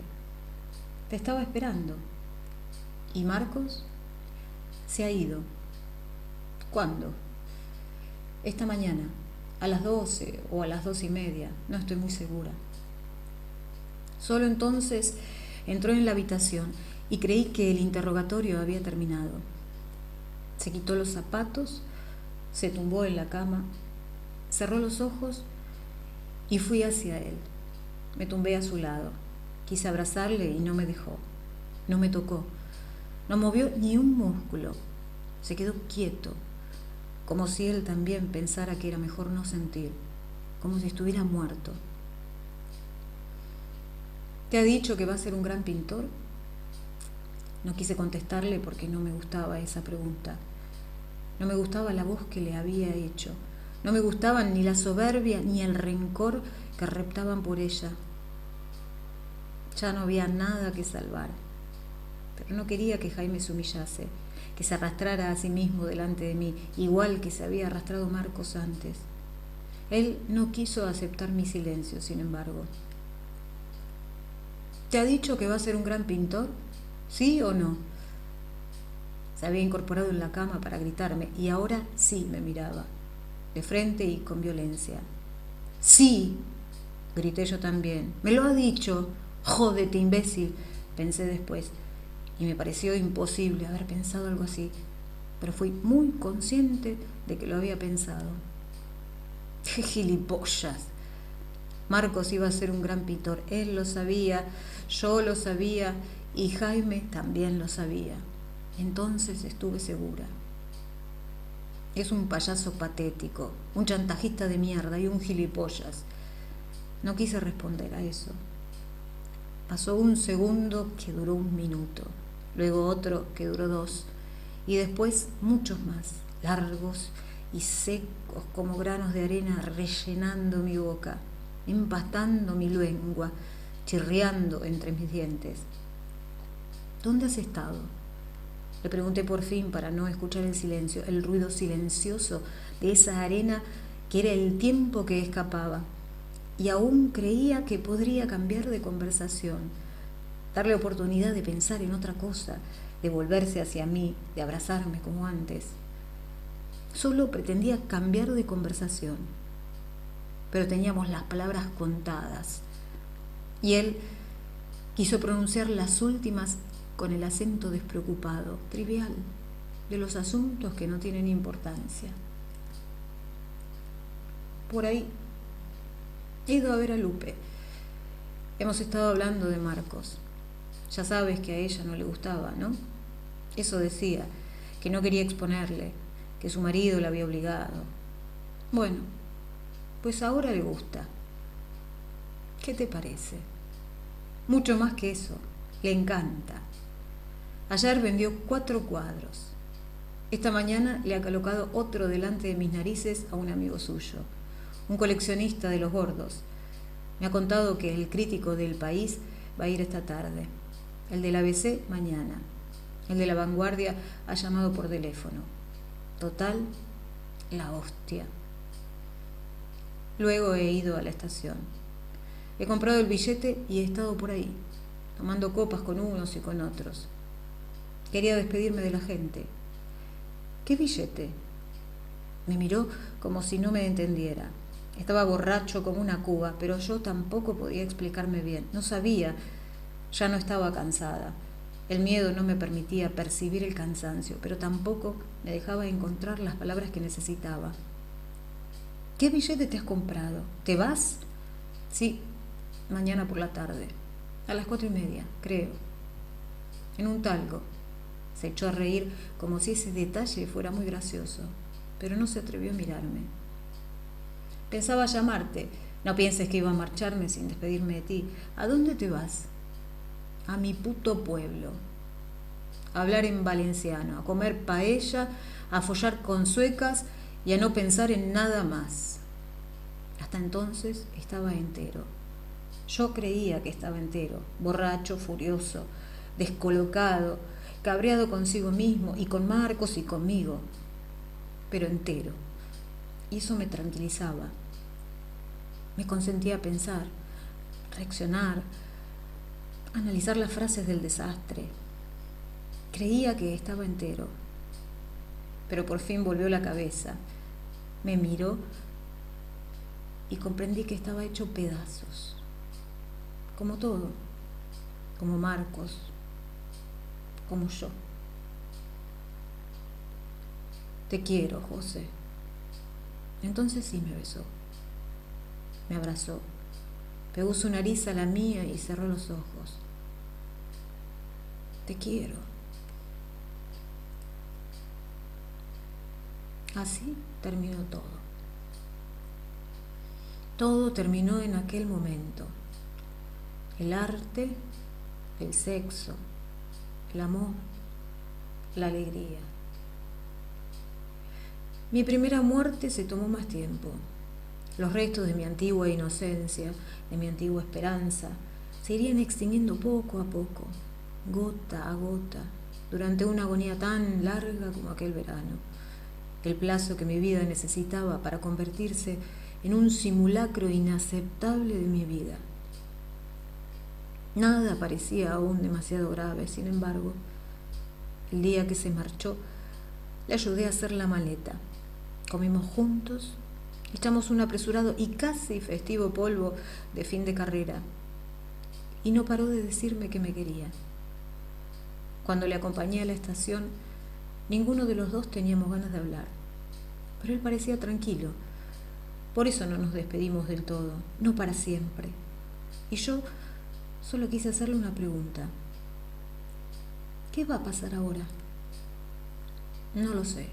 Te estaba esperando. ¿Y Marcos? Se ha ido. ¿Cuándo? Esta mañana, a las 12 o a las 2:30, no estoy muy segura. Solo entonces entró en la habitación y creí que el interrogatorio había terminado. Se quitó los zapatos, se tumbó en la cama, cerró los ojos y fui hacia él. Me tumbé a su lado. Quise abrazarle y no me dejó. No me tocó. No movió ni un músculo. Se quedó quieto, como si él también pensara que era mejor no sentir, como si estuviera muerto. ¿Te ha dicho que va a ser un gran pintor? No quise contestarle porque no me gustaba esa pregunta. No me gustaba la voz que le había hecho. No me gustaban ni la soberbia ni el rencor que reptaban por ella. Ya no había nada que salvar. Pero no quería que Jaime se humillase, que se arrastrara a sí mismo delante de mí, igual que se había arrastrado Marcos antes. Él no quiso aceptar mi silencio, sin embargo. ¿Te ha dicho que va a ser un gran pintor? ¿Sí o no? Se había incorporado en la cama para gritarme y ahora sí me miraba, de frente y con violencia. ¡Sí!, grité yo también. ¡Me lo ha dicho! ¡Jódete, imbécil!, pensé después, y me pareció imposible haber pensado algo así, pero fui muy consciente de que lo había pensado. ¡Qué gilipollas! Marcos iba a ser un gran pintor, él lo sabía, yo lo sabía y Jaime también lo sabía. Entonces estuve segura. Es un payaso patético, un chantajista de mierda y un gilipollas. No quise responder a eso. Pasó un segundo que duró 1 minuto, luego otro que duró 2, y después muchos más, largos y secos como granos de arena rellenando mi boca, empastando mi lengua, chirriando entre mis dientes. ¿Dónde has estado?, le pregunté por fin para no escuchar el silencio, el ruido silencioso de esa arena que era el tiempo que escapaba. Y aún creía que podría cambiar de conversación, darle oportunidad de pensar en otra cosa, de volverse hacia mí, de abrazarme como antes. Solo pretendía cambiar de conversación, pero teníamos las palabras contadas. Y él quiso pronunciar las últimas con el acento despreocupado, trivial, de los asuntos que no tienen importancia. Por ahí he ido a ver a Lupe. Hemos estado hablando de Marcos. Ya sabes que a ella no le gustaba, ¿no? Eso decía, que no quería exponerle, que su marido la había obligado. Bueno, pues ahora le gusta. ¿Qué te parece? Mucho más que eso, le encanta. Ayer vendió 4 cuadros. Esta mañana le ha colocado otro delante de mis narices a un amigo suyo, un coleccionista de los gordos. Me ha contado que el crítico del País va a ir esta tarde, el del ABC mañana, el de La Vanguardia ha llamado por teléfono. Total, la hostia. Luego he ido a la estación. He comprado el billete y he estado por ahí, tomando copas con unos y con otros. Quería despedirme de la gente. ¿Qué billete? Me miró como si no me entendiera. Estaba borracho como una cuba, pero yo tampoco podía explicarme bien. No sabía, ya no estaba cansada. El miedo no me permitía percibir el cansancio, pero tampoco me dejaba encontrar las palabras que necesitaba. ¿Qué billete te has comprado? ¿Te vas? Sí, mañana por la tarde, a las 4:30, creo. En un talgo. Se echó a reír como si ese detalle fuera muy gracioso, pero no se atrevió a mirarme. Pensaba llamarte. No pienses que iba a marcharme sin despedirme de ti. ¿A dónde te vas? A mi puto pueblo. A hablar en valenciano, a comer paella, a follar con suecas y a no pensar en nada más. Hasta entonces estaba entero. Yo creía que estaba entero, borracho, furioso, descolocado, cabreado consigo mismo y con Marcos y conmigo, pero entero. Y eso me tranquilizaba. Me consentía pensar, reaccionar, analizar las frases del desastre. Creía que estaba entero, pero por fin volvió la cabeza. Me miró y comprendí que estaba hecho pedazos, como todo, como Marcos, como yo. Te quiero, José. Entonces sí me besó. Me abrazó, pegó su nariz a la mía y cerró los ojos. Te quiero. Así terminó todo. Todo terminó en aquel momento. El arte, el sexo, el amor, la alegría. Mi primera muerte se tomó más tiempo. Los restos de mi antigua inocencia, de mi antigua esperanza, se irían extinguiendo poco a poco, gota a gota, durante una agonía tan larga como aquel verano, el plazo que mi vida necesitaba para convertirse en un simulacro inaceptable de mi vida. Nada parecía aún demasiado grave, sin embargo, el día que se marchó, le ayudé a hacer la maleta. Comimos juntos, echamos un apresurado y casi festivo polvo de fin de carrera, y no paró de decirme que me quería. Cuando le acompañé a la estación, ninguno de los dos teníamos ganas de hablar, pero él parecía tranquilo. Por eso no nos despedimos del todo, no para siempre. Y yo solo quise hacerle una pregunta. ¿Qué va a pasar ahora? No lo sé,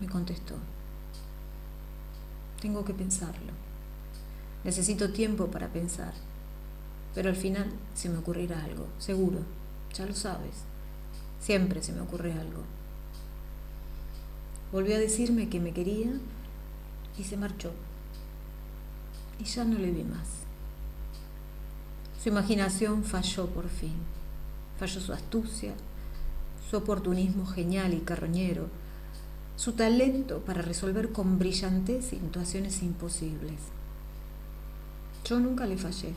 me contestó. Tengo que pensarlo. Necesito tiempo para pensar. Pero al final se me ocurrirá algo, seguro, ya lo sabes. Siempre se me ocurre algo. Volvió a decirme que me quería y se marchó. Y ya no le vi más. Su imaginación falló por fin. Falló su astucia, su oportunismo genial y carroñero, su talento para resolver con brillantez situaciones imposibles. Yo nunca le fallé,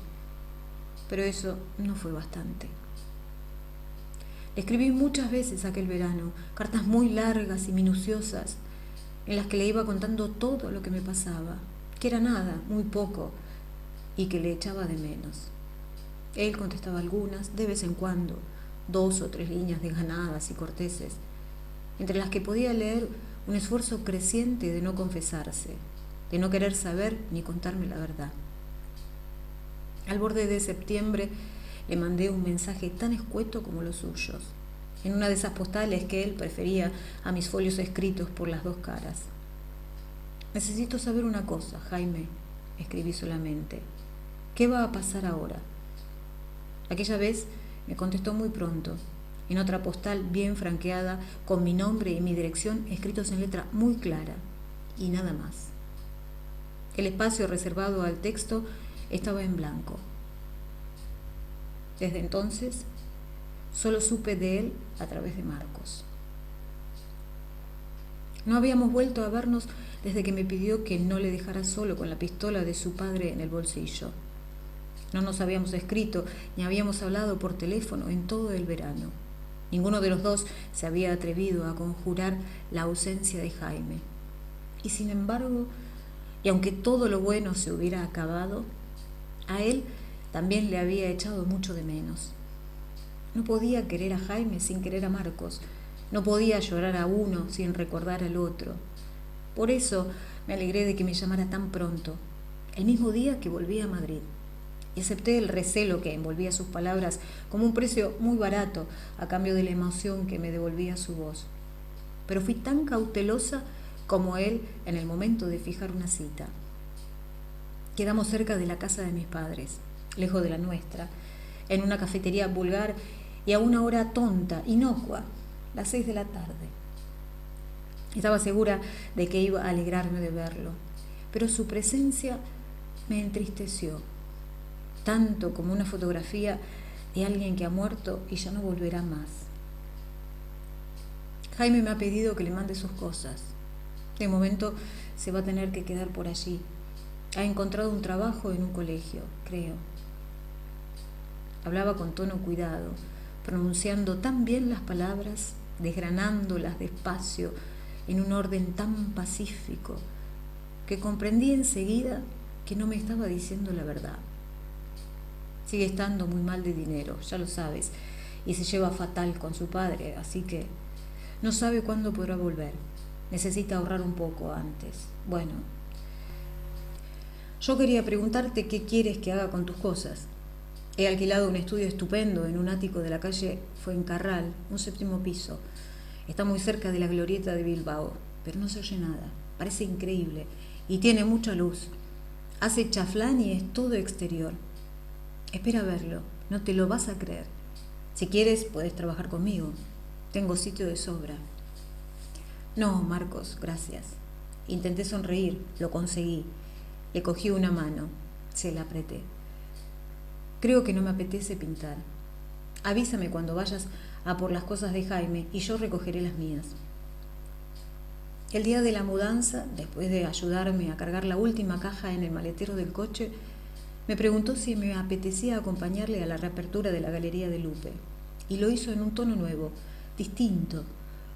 pero eso no fue bastante. Le escribí muchas veces aquel verano, cartas muy largas y minuciosas, en las que le iba contando todo lo que me pasaba, que era nada, muy poco, y que le echaba de menos. Él contestaba algunas, de vez en cuando, 2 o 3 líneas desganadas y corteses, entre las que podía leer un esfuerzo creciente de no confesarse, de no querer saber ni contarme la verdad. Al borde de septiembre le mandé un mensaje tan escueto como los suyos, en una de esas postales que él prefería a mis folios escritos por las 2 caras. Necesito saber una cosa, Jaime, escribí solamente. ¿Qué va a pasar ahora? Aquella vez me contestó muy pronto, en otra postal bien franqueada, con mi nombre y mi dirección escritos en letra muy clara, y nada más. El espacio reservado al texto estaba en blanco. Desde entonces, solo supe de él a través de Marcos. No habíamos vuelto a vernos desde que me pidió que no le dejara solo con la pistola de su padre en el bolsillo. No nos habíamos escrito ni habíamos hablado por teléfono en todo el verano. Ninguno de los dos se había atrevido a conjurar la ausencia de Jaime. Y sin embargo, y aunque todo lo bueno se hubiera acabado, a él también le había echado mucho de menos. No podía querer a Jaime sin querer a Marcos. No podía llorar a uno sin recordar al otro. Por eso me alegré de que me llamara tan pronto, el mismo día que volví a Madrid. Y acepté el recelo que envolvía sus palabras como un precio muy barato a cambio de la emoción que me devolvía su voz. Pero fui tan cautelosa como él en el momento de fijar una cita. Quedamos cerca de la casa de mis padres, lejos de la nuestra, en una cafetería vulgar y a una hora tonta, inocua, las 6 de la tarde. Estaba segura de que iba a alegrarme de verlo, pero su presencia me entristeció, tanto como una fotografía de alguien que ha muerto y ya no volverá más. Jaime me ha pedido que le mande sus cosas. De momento se va a tener que quedar por allí. Ha encontrado un trabajo en un colegio, creo. Hablaba con tono cuidado, pronunciando tan bien las palabras, desgranándolas despacio, en un orden tan pacífico, que comprendí enseguida que no me estaba diciendo la verdad. Sigue estando muy mal de dinero, ya lo sabes, y se lleva fatal con su padre, así que no sabe cuándo podrá volver. Necesita ahorrar un poco antes. Bueno, Yo quería preguntarte qué quieres que haga con tus cosas. He alquilado un estudio estupendo en un ático de la calle Fuencarral, un 7º piso. Está muy cerca de la glorieta de Bilbao, pero no se oye nada. Parece increíble y tiene mucha luz. Hace chaflán y es todo exterior. Espera a verlo, no te lo vas a creer. Si quieres, puedes trabajar conmigo. Tengo sitio de sobra. No, Marcos, gracias. Intenté sonreír, lo conseguí. Le cogí una mano, se la apreté. Creo que no me apetece pintar. Avísame cuando vayas a por las cosas de Jaime y yo recogeré las mías. El día de la mudanza, después de ayudarme a cargar la última caja en el maletero del coche, me preguntó si me apetecía acompañarle a la reapertura de la Galería de Lupe. Y lo hizo en un tono nuevo, distinto,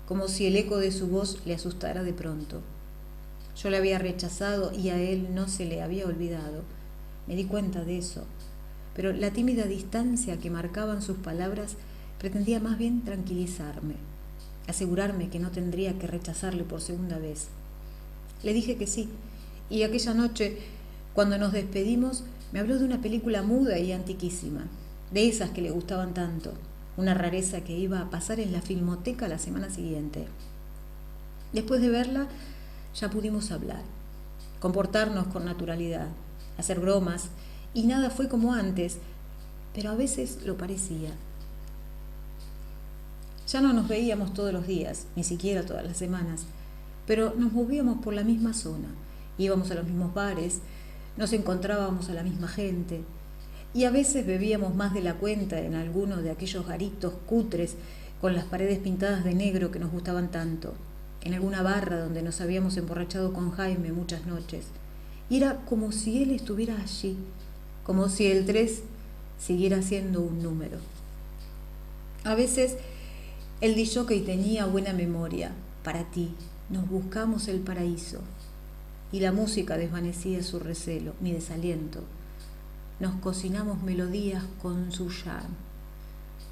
como si el eco de su voz le asustara de pronto. Yo le había rechazado y a él no se le había olvidado. Me di cuenta de eso. Pero la tímida distancia que marcaban sus palabras pretendía más bien tranquilizarme, asegurarme que no tendría que rechazarle por segunda vez. Le dije que sí, y aquella noche, cuando nos despedimos, me habló de una película muda y antiquísima, de esas que le gustaban tanto, una rareza que iba a pasar en la Filmoteca la semana siguiente. Después de verla, ya pudimos hablar, comportarnos con naturalidad, hacer bromas, y nada fue como antes, pero a veces lo parecía. Ya no nos veíamos todos los días, ni siquiera todas las semanas, pero nos movíamos por la misma zona, íbamos a los mismos bares, nos encontrábamos a la misma gente, y a veces bebíamos más de la cuenta en alguno de aquellos garitos cutres con las paredes pintadas de negro que nos gustaban tanto, en alguna barra donde nos habíamos emborrachado con Jaime muchas noches, y era como si él estuviera allí, como si el 3 siguiera siendo un número. A veces el disjockey tenía buena memoria. Para ti, nos buscamos el paraíso. Y la música desvanecía su recelo, mi desaliento. Nos cocinamos melodías con su charme.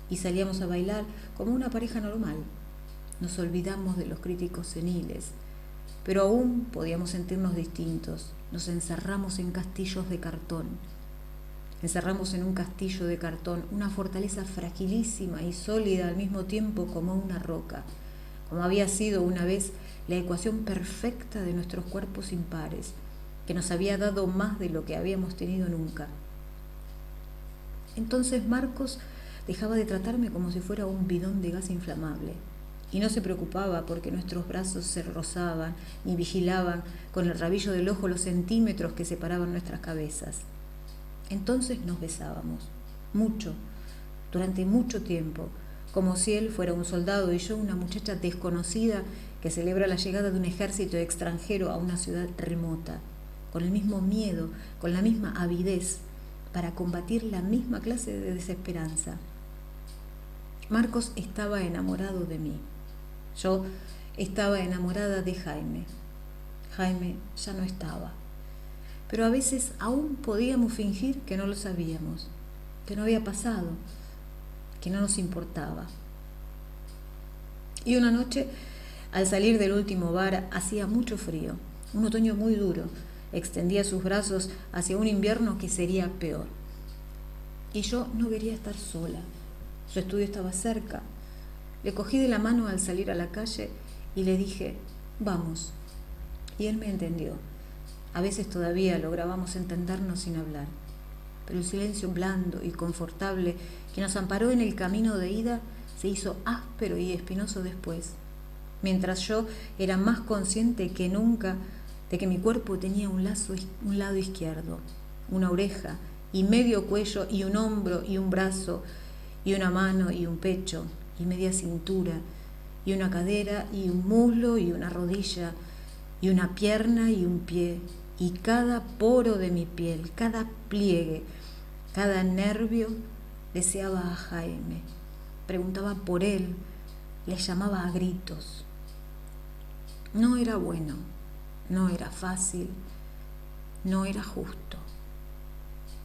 Y salíamos a bailar como una pareja normal. Nos olvidamos de los críticos seniles. Pero aún podíamos sentirnos distintos. Nos encerramos en castillos de cartón. Encerramos en un castillo de cartón una fortaleza fragilísima y sólida al mismo tiempo como una roca, como había sido una vez la ecuación perfecta de nuestros cuerpos impares, que nos había dado más de lo que habíamos tenido nunca. Entonces Marcos dejaba de tratarme como si fuera un bidón de gas inflamable, y no se preocupaba porque nuestros brazos se rozaban ni vigilaban con el rabillo del ojo los centímetros que separaban nuestras cabezas. Entonces nos besábamos, mucho, durante mucho tiempo, como si él fuera un soldado y yo una muchacha desconocida que celebra la llegada de un ejército extranjero a una ciudad remota, con el mismo miedo, con la misma avidez, para combatir la misma clase de desesperanza. Marcos estaba enamorado de mí. Yo estaba enamorada de Jaime. Jaime ya no estaba. Pero a veces aún podíamos fingir que no lo sabíamos, que no había pasado, que no nos importaba. Y una noche, al salir del último bar, hacía mucho frío, un otoño muy duro, extendía sus brazos hacia un invierno que sería peor. Y yo no quería estar sola, su estudio estaba cerca. Le cogí de la mano al salir a la calle y le dije, vamos. Y él me entendió. A veces todavía lográbamos entendernos sin hablar, pero el silencio blando y confortable que nos amparó en el camino de ida se hizo áspero y espinoso después, mientras yo era más consciente que nunca de que mi cuerpo tenía un lado izquierdo, una oreja y medio cuello y un hombro y un brazo y una mano y un pecho y media cintura y una cadera y un muslo y una rodilla y una pierna y un pie, y cada poro de mi piel, cada pliegue, cada nervio deseaba a Jaime, preguntaba por él, le llamaba a gritos. No era bueno, no era fácil, no era justo.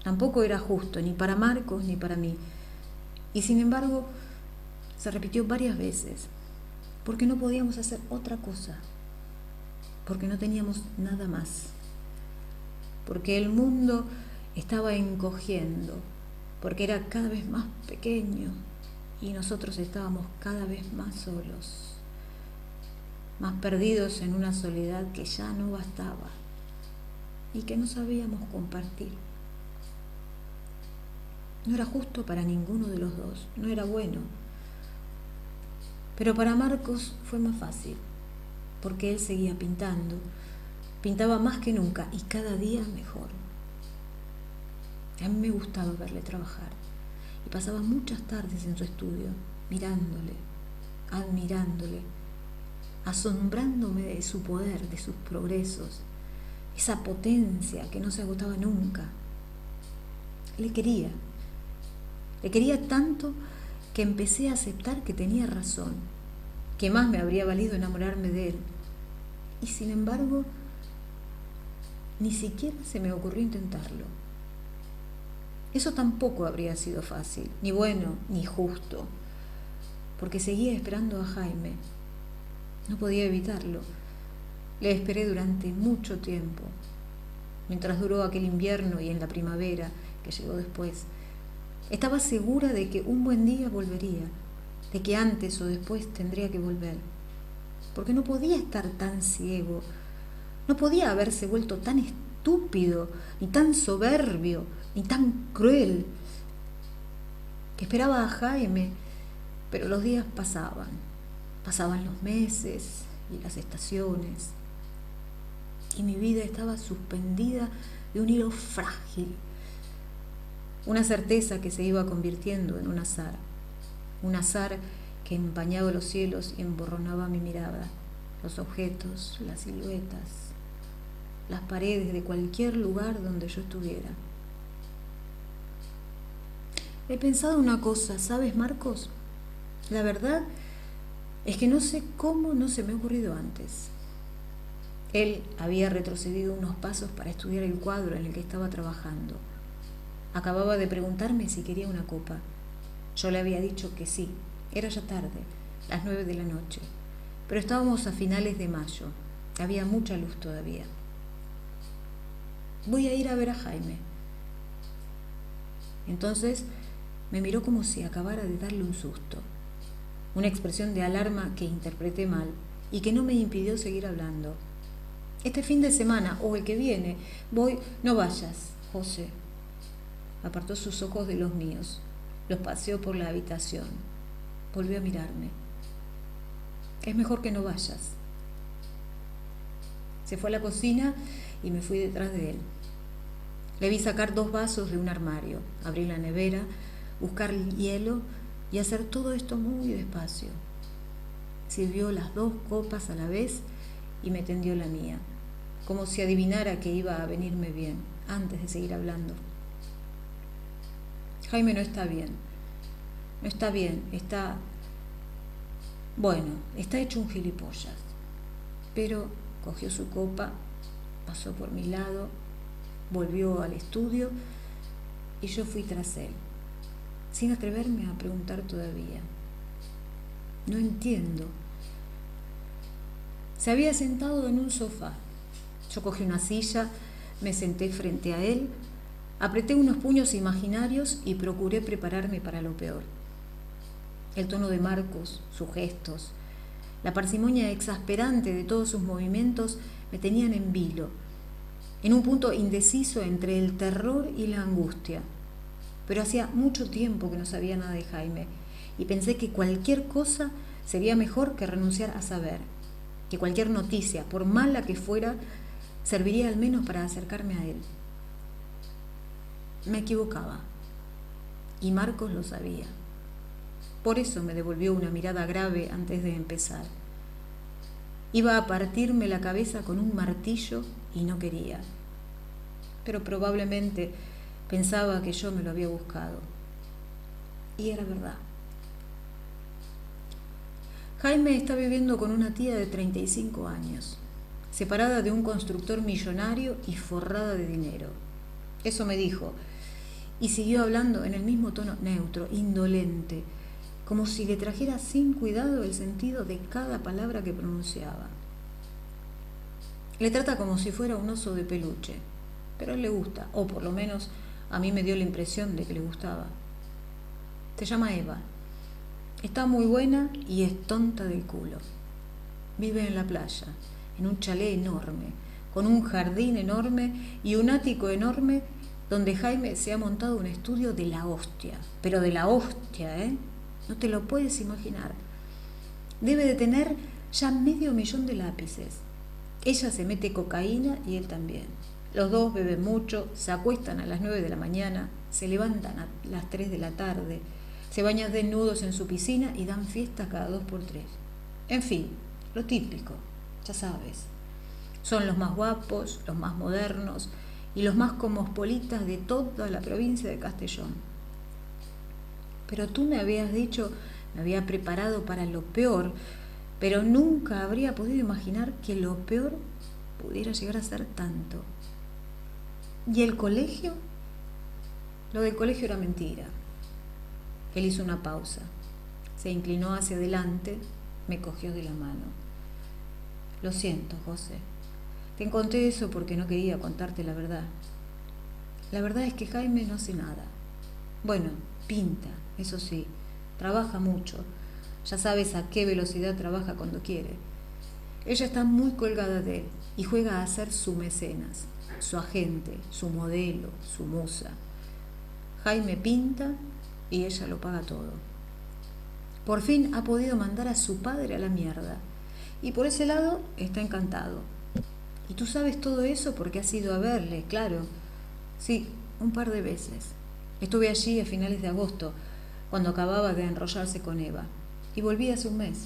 Tampoco era justo ni para Marcos ni para mí. Y sin embargo, se repitió varias veces, porque no podíamos hacer otra cosa, porque no teníamos nada más. porque el mundo estaba encogiendo, porque era cada vez más pequeño y nosotros estábamos cada vez más solos, más perdidos en una soledad que ya no bastaba y que no sabíamos compartir. No era justo para ninguno de los dos, no era bueno. Pero para Marcos fue más fácil, porque él seguía pintando, pintaba más que nunca y cada día mejor. A mí me gustaba verle trabajar y pasaba muchas tardes en su estudio, mirándole, admirándole, asombrándome de su poder, de sus progresos, esa potencia que no se agotaba nunca. Le quería tanto que empecé a aceptar que tenía razón, que más me habría valido enamorarme de él. Y sin embargo, ni siquiera se me ocurrió intentarlo. Eso tampoco habría sido fácil, ni bueno, ni justo, porque seguía esperando a Jaime. No podía evitarlo. Le esperé durante mucho tiempo, mientras duró aquel invierno y en la primavera que llegó después. Estaba segura de que un buen día volvería, de que antes o después tendría que volver, porque no podía estar tan ciego, no podía haberse vuelto tan estúpido, ni tan soberbio, ni tan cruel. Esperaba a Jaime, pero los días pasaban los meses y las estaciones, y mi vida estaba suspendida de un hilo frágil, una certeza que se iba convirtiendo en un azar que empañaba los cielos y emborronaba mi mirada, los objetos, las siluetas, las paredes de cualquier lugar donde yo estuviera. He pensado una cosa, ¿sabes, Marcos? La verdad es que no sé cómo no se me ha ocurrido antes. Él había retrocedido unos pasos para estudiar el cuadro en el que estaba trabajando. Acababa de preguntarme si quería una copa. Yo le había dicho que sí. Era ya tarde, las 9 de la noche. Pero estábamos a finales de mayo. Había mucha luz todavía. Voy a ir a ver a Jaime. Entonces me miró como si acabara de darle un susto. Una expresión de alarma que interpreté mal y que no me impidió seguir hablando. Este fin de semana o el que viene voy. No vayas, José. Apartó sus ojos de los míos, los paseó por la habitación, volvió a mirarme. Es mejor que no vayas. Se fue a la cocina y me fui detrás de él. Le vi sacar 2 vasos de un armario, abrir la nevera, buscar hielo y hacer todo esto muy despacio. Sirvió las 2 copas a la vez y me tendió la mía, como si adivinara que iba a venirme bien antes de seguir hablando. Jaime no está bien, está hecho un gilipollas. Pero cogió su copa, pasó por mi lado, volvió al estudio y yo fui tras él, sin atreverme a preguntar todavía. No entiendo. Se había sentado en un sofá. Yo cogí una silla, me senté frente a él, apreté unos puños imaginarios y procuré prepararme para lo peor. El tono de Marcos, sus gestos, la parsimonia exasperante de todos sus movimientos me tenían en vilo, en un punto indeciso entre el terror y la angustia. Pero hacía mucho tiempo que no sabía nada de Jaime y pensé que cualquier cosa sería mejor que renunciar a saber, que cualquier noticia, por mala que fuera, serviría al menos para acercarme a él. Me equivocaba y Marcos lo sabía. Por eso me devolvió una mirada grave antes de empezar. Iba a partirme la cabeza con un martillo y no quería. Pero probablemente pensaba que yo me lo había buscado. Y era verdad. Jaime está viviendo con una tía de 35 años, separada de un constructor millonario y forrada de dinero. Eso me dijo, y siguió hablando en el mismo tono neutro, indolente, como si le trajera sin cuidado el sentido de cada palabra que pronunciaba. Le trata como si fuera un oso de peluche. pero a él le gusta, o por lo menos a mí me dio la impresión de que le gustaba. Se llama Eva. Está muy buena y es tonta del culo. Vive en la playa, en un chalet enorme, con un jardín enorme y un ático enorme donde Jaime se ha montado un estudio de la hostia. Pero de la hostia, ¿eh? No te lo puedes imaginar. Debe de tener ya 500.000 de lápices. Ella se mete cocaína y él también. Los dos beben mucho, se acuestan a las 9 de la mañana, se levantan a las 3 de la tarde, se bañan desnudos en su piscina y dan fiestas cada 2 por 3. En fin, lo típico, ya sabes. Son los más guapos, los más modernos y los más cosmopolitas de toda la provincia de Castellón. Pero tú me habías dicho, me había preparado para lo peor, pero nunca habría podido imaginar que lo peor pudiera llegar a ser tanto. ¿Y el colegio? Lo del colegio era mentira. Él hizo una pausa, se inclinó hacia adelante, me cogió de la mano. Lo siento, José. Te conté eso porque no quería contarte la verdad. La verdad es que Jaime no hace nada. Bueno, pinta, eso sí, trabaja mucho. Ya sabes a qué velocidad trabaja cuando quiere. Ella está muy colgada de él y juega a ser su mecenas, su agente, su modelo, su musa. Jaime pinta y ella lo paga todo. Por fin ha podido mandar a su padre a la mierda y por ese lado está encantado. Y tú sabes todo eso porque has ido a verle, claro. Sí, un par de veces. Estuve allí a finales de agosto, cuando acababa de enrollarse con Eva. Y volví hace un mes,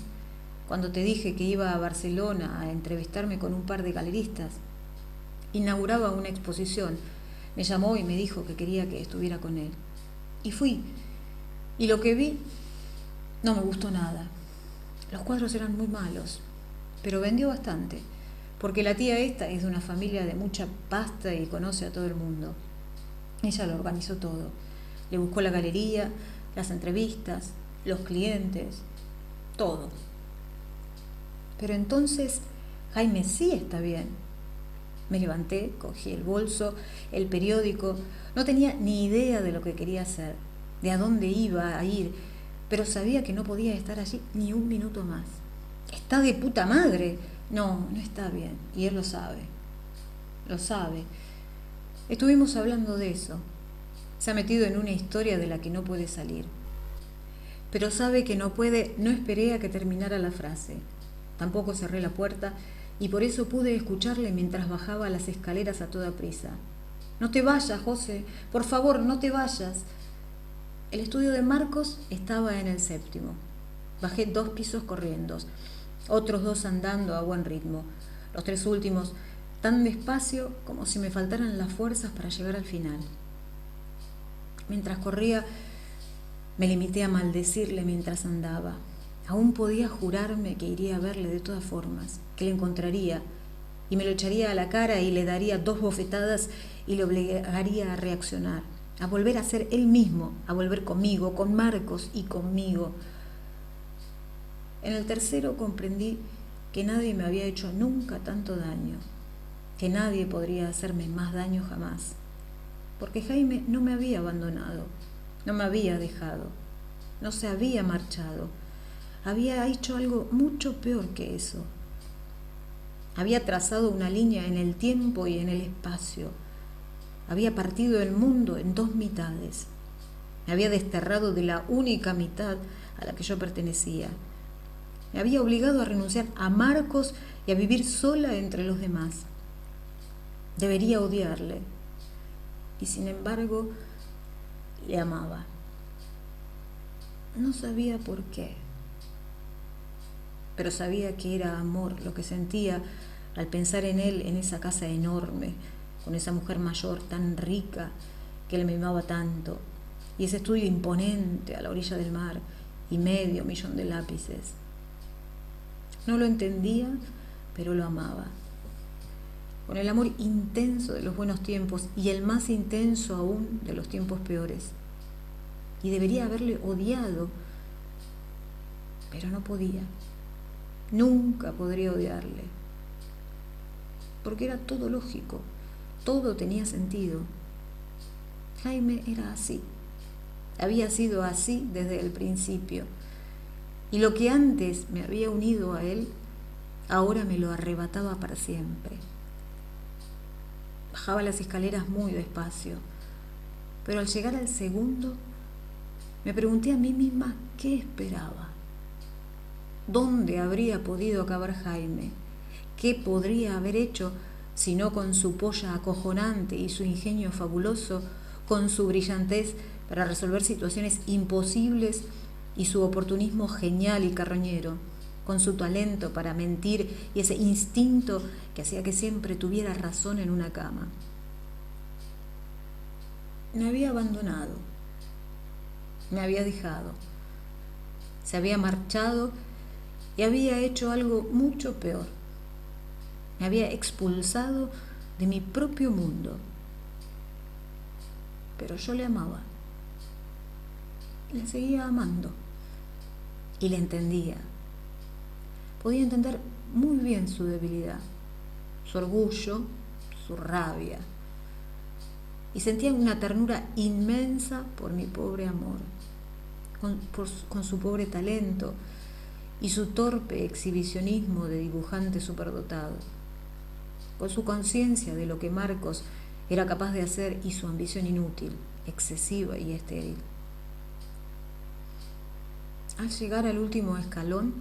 cuando te dije que iba a Barcelona a entrevistarme con un par de galeristas. Inauguraba una exposición. Me llamó y me dijo que quería que estuviera con él. Y fui. Y lo que vi no me gustó nada. Los cuadros eran muy malos, pero vendió bastante, porque la tía esta es de una familia de mucha pasta y conoce a todo el mundo. Ella lo organizó todo. Le buscó la galería, las entrevistas, los clientes, todo. Pero entonces Jaime sí está bien. Me levanté, cogí el bolso, el periódico. No tenía ni idea de lo que quería hacer, de a dónde iba a ir, pero sabía que no podía estar allí ni un minuto más. Está de puta madre. No, no está bien. Y él lo sabe. Lo sabe. Estuvimos hablando de eso. Se ha metido en una historia de la que no puede salir. Pero sabe que no puede. No esperé a que terminara la frase. Tampoco cerré la puerta y por eso pude escucharle mientras bajaba las escaleras a toda prisa. No te vayas, José. Por favor, no te vayas. El estudio de Marcos estaba en el 7º. Bajé 2 pisos corriendo, otros 2 andando a buen ritmo. Los 3 últimos tan despacio como si me faltaran las fuerzas para llegar al final. Mientras corría, me limité a maldecirle mientras andaba. Aún podía jurarme que iría a verle de todas formas, que le encontraría, y me lo echaría a la cara y le daría 2 bofetadas y le obligaría a reaccionar, a volver a ser él mismo, a volver conmigo, con Marcos y conmigo. En el 3º comprendí que nadie me había hecho nunca tanto daño, que nadie podría hacerme más daño jamás, porque Jaime no me había abandonado, no me había dejado, no se había marchado, había hecho algo mucho peor que eso. Había trazado una línea en el tiempo y en el espacio, había partido el mundo en 2 mitades, me había desterrado de la única mitad a la que yo pertenecía. Me había obligado a renunciar a Marcos y a vivir sola entre los demás. Debería odiarle. Y sin embargo, le amaba. No sabía por qué. Pero sabía que era amor lo que sentía al pensar en él en esa casa enorme, con esa mujer mayor tan rica que le mimaba tanto, y ese estudio imponente a la orilla del mar y 500.000 de lápices. No lo entendía, pero lo amaba. Con el amor intenso de los buenos tiempos y el más intenso aún de los tiempos peores. Y debería haberle odiado, pero no podía. Nunca podría odiarle. Porque era todo lógico. Todo tenía sentido. Jaime era así. Había sido así desde el principio. Y lo que antes me había unido a él, ahora me lo arrebataba para siempre. Bajaba las escaleras muy despacio, pero al llegar al segundo, me pregunté a mí misma qué esperaba. ¿Dónde habría podido acabar Jaime? ¿Qué podría haber hecho si no con su polla acojonante y su ingenio fabuloso, con su brillantez para resolver situaciones imposibles y su oportunismo genial y carroñero, con su talento para mentir y ese instinto que hacía que siempre tuviera razón en una cama? Me había abandonado, me había dejado, se había marchado y había hecho algo mucho peor. Me había expulsado de mi propio mundo. Pero yo le amaba. Le seguía amando. Y le entendía. Podía entender muy bien su debilidad, su orgullo, su rabia. Y sentía una ternura inmensa por mi pobre amor, con su pobre talento y su torpe exhibicionismo de dibujante superdotado, con su conciencia de lo que Marcos era capaz de hacer y su ambición inútil, excesiva y estéril. Al llegar al último escalón,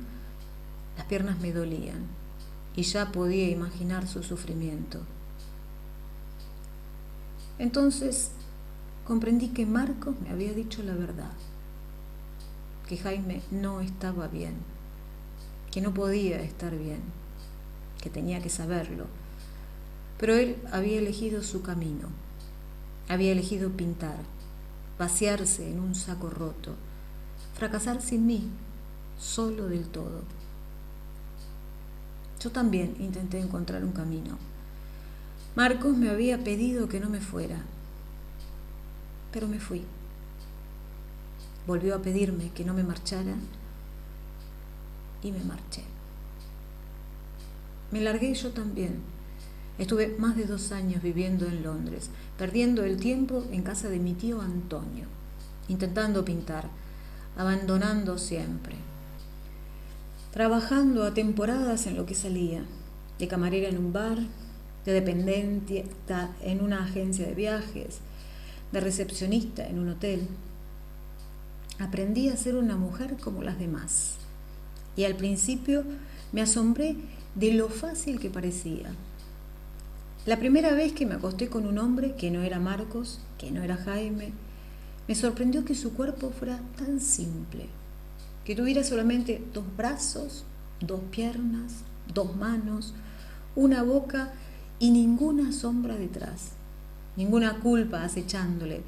las piernas me dolían y ya podía imaginar su sufrimiento. Entonces comprendí que Marcos me había dicho la verdad, que Jaime no estaba bien, que no podía estar bien, que tenía que saberlo. Pero él había elegido su camino, había elegido pintar, vaciarse en un saco roto, fracasar sin mí, solo del todo. Yo también intenté encontrar un camino. Marcos me había pedido que no me fuera, pero me fui. Volvió a pedirme que no me marchara y me marché. Me largué yo también. Estuve más de 2 años viviendo en Londres, perdiendo el tiempo en casa de mi tío Antonio, intentando pintar, abandonando siempre, trabajando a temporadas en lo que salía, de camarera en un bar, de dependiente en una agencia de viajes, de recepcionista en un hotel. Aprendí a ser una mujer como las demás. Y al principio me asombré de lo fácil que parecía. La primera vez que me acosté con un hombre que no era Marcos, que no era Jaime, me sorprendió que su cuerpo fuera tan simple, que tuviera solamente 2 brazos, 2 piernas, 2 manos, una boca y ninguna sombra detrás, ninguna culpa acechándole,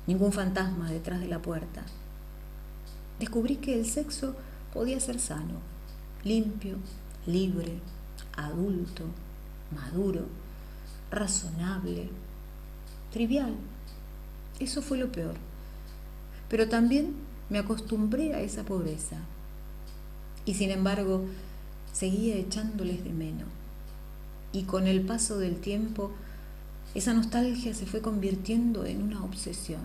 ningún fantasma detrás de la puerta. Descubrí que el sexo podía ser sano, limpio, libre, adulto, maduro, razonable, trivial. Eso fue lo peor. Pero también me acostumbré a esa pobreza. Y sin embargo, seguía echándoles de menos. Y con el paso del tiempo, esa nostalgia se fue convirtiendo en una obsesión.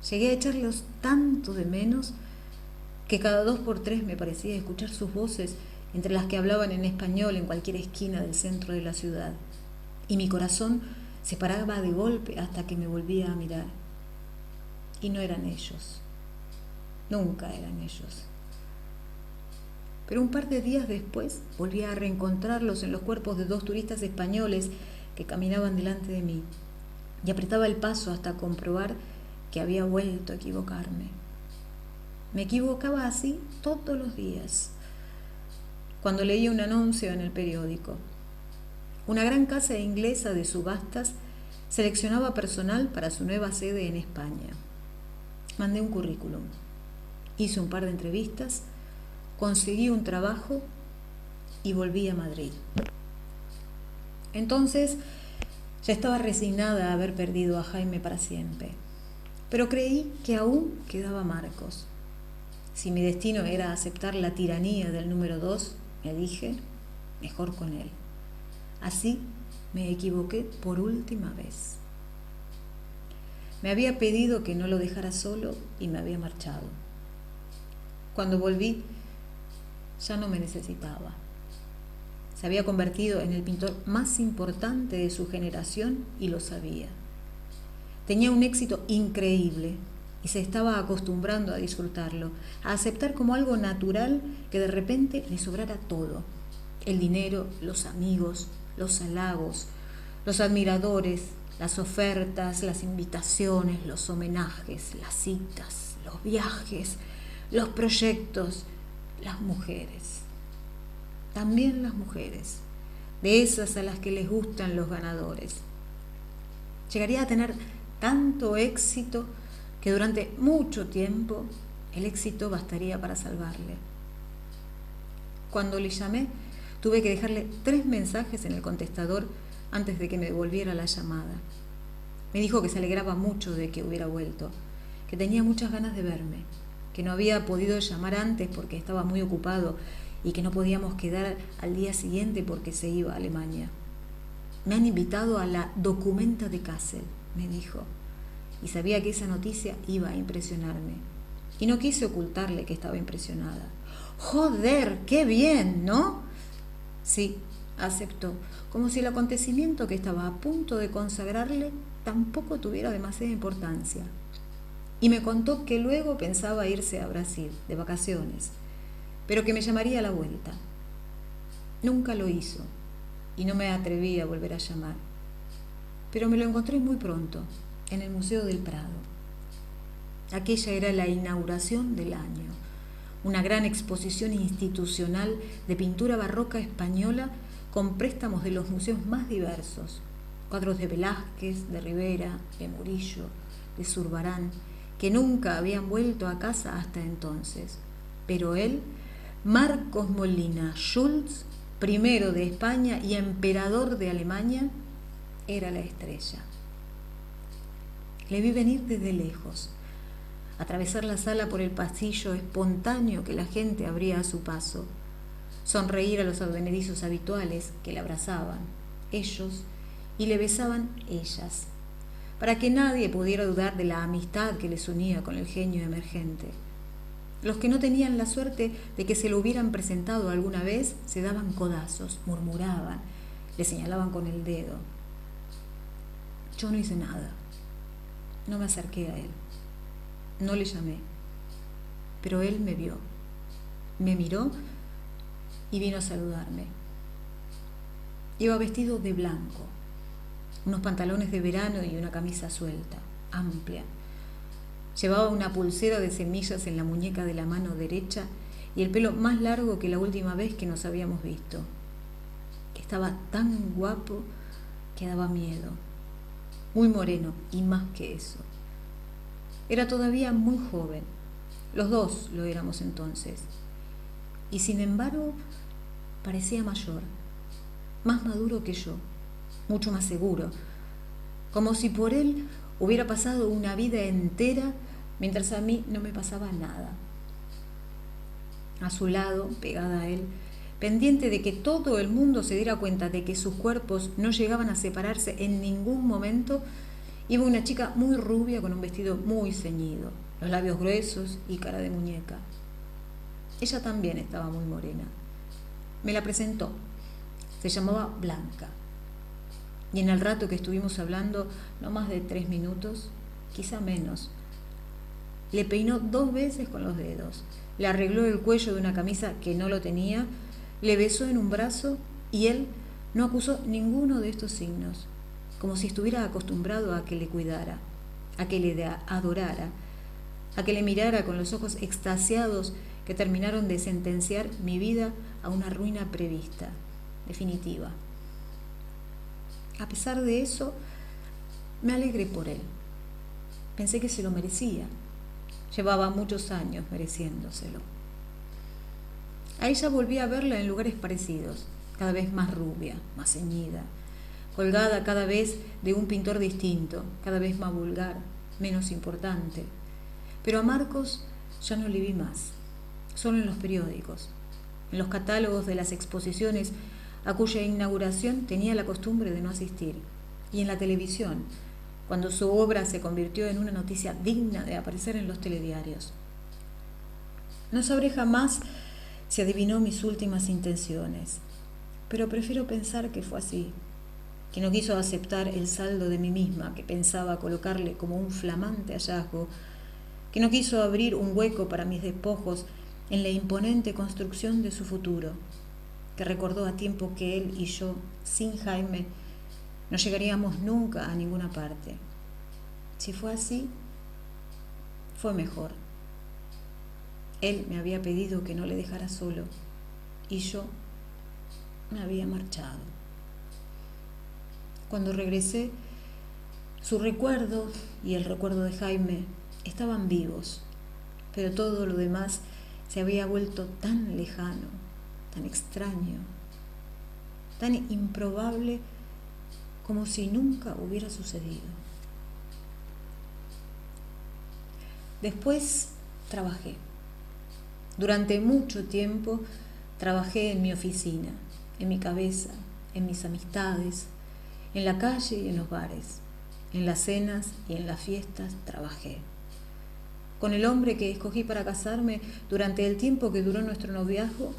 Llegué a echarlos tanto de menos que cada 2 por 3 me parecía escuchar sus voces entre las que hablaban en español en cualquier esquina del centro de la ciudad. Y mi corazón se paraba de golpe hasta que me volvía a mirar. Y no eran ellos. Nunca eran ellos. Pero un par de días después volví a reencontrarlos en los cuerpos de 2 turistas españoles que caminaban delante de mí. Y apretaba el paso hasta comprobar que había vuelto a equivocarme. Me equivocaba así todos los días. Cuando leía un anuncio en el periódico, una gran casa inglesa de subastas seleccionaba personal para su nueva sede en España. Mandé un currículum, hice un par de entrevistas, conseguí un trabajo y volví a Madrid. Entonces ya estaba resignada a haber perdido a Jaime para siempre, pero creí que aún quedaba Marcos. Si mi destino era aceptar la tiranía del número 2, me dije, mejor con él. Así me equivoqué por última vez. Me había pedido que no lo dejara solo y me había marchado. Cuando volví, ya no me necesitaba. Se había convertido en el pintor más importante de su generación y lo sabía. Tenía un éxito increíble y se estaba acostumbrando a disfrutarlo, a aceptar como algo natural que de repente le sobrara todo: el dinero, los amigos, los halagos, los admiradores, las ofertas, las invitaciones, los homenajes, las citas, los viajes, los proyectos, las mujeres. También las mujeres, de esas a las que les gustan los ganadores. Llegaría a tener tanto éxito que durante mucho tiempo el éxito bastaría para salvarle. Cuando le llamé, tuve que dejarle 3 mensajes en el contestador antes de que me devolviera la llamada. Me dijo que se alegraba mucho de que hubiera vuelto, que tenía muchas ganas de verme, que no había podido llamar antes porque estaba muy ocupado y que no podíamos quedar al día siguiente porque se iba a Alemania. Me han invitado a la Documenta de Kassel, me dijo, y sabía que esa noticia iba a impresionarme. Y no quise ocultarle que estaba impresionada. ¡Joder, qué bien!, ¿no? Sí, aceptó, como si el acontecimiento que estaba a punto de consagrarle tampoco tuviera demasiada importancia. Y me contó que luego pensaba irse a Brasil, de vacaciones, pero que me llamaría a la vuelta. Nunca lo hizo y no me atreví a volver a llamar. Pero me lo encontré muy pronto, en el Museo del Prado. Aquella era la inauguración del año, una gran exposición institucional de pintura barroca española con préstamos de los museos más diversos, cuadros de Velázquez, de Rivera, de Murillo, de Zurbarán, que nunca habían vuelto a casa hasta entonces. Pero él, Marcos Molina Schulz, primero de España y emperador de Alemania, era la estrella. Le vi venir desde lejos, atravesar la sala por el pasillo espontáneo que la gente abría a su paso, sonreír a los advenedizos habituales que le abrazaban, ellos, y le besaban ellas, para que nadie pudiera dudar de la amistad que les unía con el genio emergente. Los que no tenían la suerte de que se lo hubieran presentado alguna vez se daban codazos, murmuraban, le señalaban con el dedo. Yo no hice nada, no me acerqué a él, no le llamé, pero él me vio, me miró y vino a saludarme. Iba vestido de blanco, unos pantalones de verano y una camisa suelta, amplia. Llevaba una pulsera de semillas en la muñeca de la mano derecha y el pelo más largo que la última vez que nos habíamos visto. Estaba tan guapo que daba miedo, muy moreno y más que eso. Era todavía muy joven, los dos lo éramos entonces, y sin embargo parecía mayor, más maduro que yo, mucho más seguro, como si por él hubiera pasado una vida entera mientras a mí no me pasaba nada. A su lado, pegada a él, pendiente de que todo el mundo se diera cuenta de que sus cuerpos no llegaban a separarse en ningún momento, iba una chica muy rubia con un vestido muy ceñido, los labios gruesos y cara de muñeca. Ella también estaba muy morena. Me la presentó. Se llamaba Blanca. Y en el rato que estuvimos hablando, no más de 3 minutos, quizá menos, le peinó 2 veces con los dedos, le arregló el cuello de una camisa que no lo tenía, le besó en un brazo y él no acusó ninguno de estos signos, como si estuviera acostumbrado a que le cuidara, a que le adorara, a que le mirara con los ojos extasiados que terminaron de sentenciar mi vida a una ruina prevista, definitiva. A pesar de eso, me alegré por él. Pensé que se lo merecía. Llevaba muchos años mereciéndoselo. A ella volví a verla en lugares parecidos, cada vez más rubia, más ceñida, colgada cada vez de un pintor distinto, cada vez más vulgar, menos importante. Pero a Marcos ya no le vi más, solo en los periódicos, en los catálogos de las exposiciones a cuya inauguración tenía la costumbre de no asistir, y en la televisión, cuando su obra se convirtió en una noticia digna de aparecer en los telediarios. No sabré jamás si adivinó mis últimas intenciones, pero prefiero pensar que fue así, que no quiso aceptar el saldo de mí misma, que pensaba colocarle como un flamante hallazgo, que no quiso abrir un hueco para mis despojos en la imponente construcción de su futuro, que recordó a tiempo que él y yo, sin Jaime, no llegaríamos nunca a ninguna parte. Si fue así, fue mejor. Él me había pedido que no le dejara solo y yo me había marchado. Cuando regresé, su recuerdo y el recuerdo de Jaime estaban vivos, pero todo lo demás se había vuelto tan lejano, tan extraño, tan improbable como si nunca hubiera sucedido. Después trabajé. Durante mucho tiempo trabajé en mi oficina, en mi cabeza, en mis amistades, en la calle y en los bares, en las cenas y en las fiestas trabajé. Con el hombre que escogí para casarme durante el tiempo que duró nuestro noviazgo,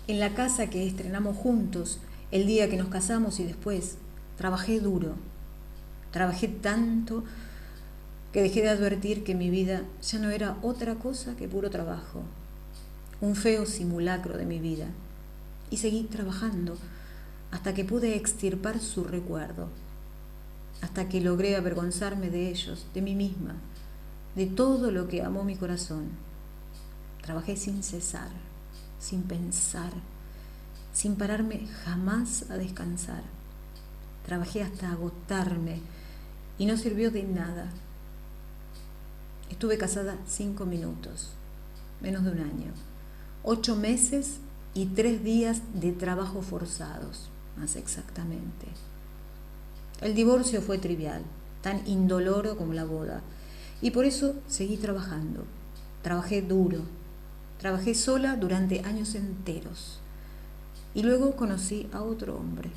en la casa que estrenamos juntos el día que nos casamos y después, trabajé duro. Trabajé tanto que dejé de advertir que mi vida ya no era otra cosa que puro trabajo, un feo simulacro de mi vida. Y seguí trabajando hasta que pude extirpar su recuerdo, hasta que logré avergonzarme de ellos, de mí misma, de todo lo que amó mi corazón. Trabajé sin cesar, sin pensar, sin pararme jamás a descansar. Trabajé hasta agotarme y no sirvió de nada. Estuve casada 5 minutos, menos de un año, 8 meses y 3 días de trabajo forzados, más exactamente. El divorcio fue trivial, tan indoloro como la boda, y por eso seguí trabajando. Trabajé duro, trabajé sola durante años enteros. Y luego conocí a otro hombre,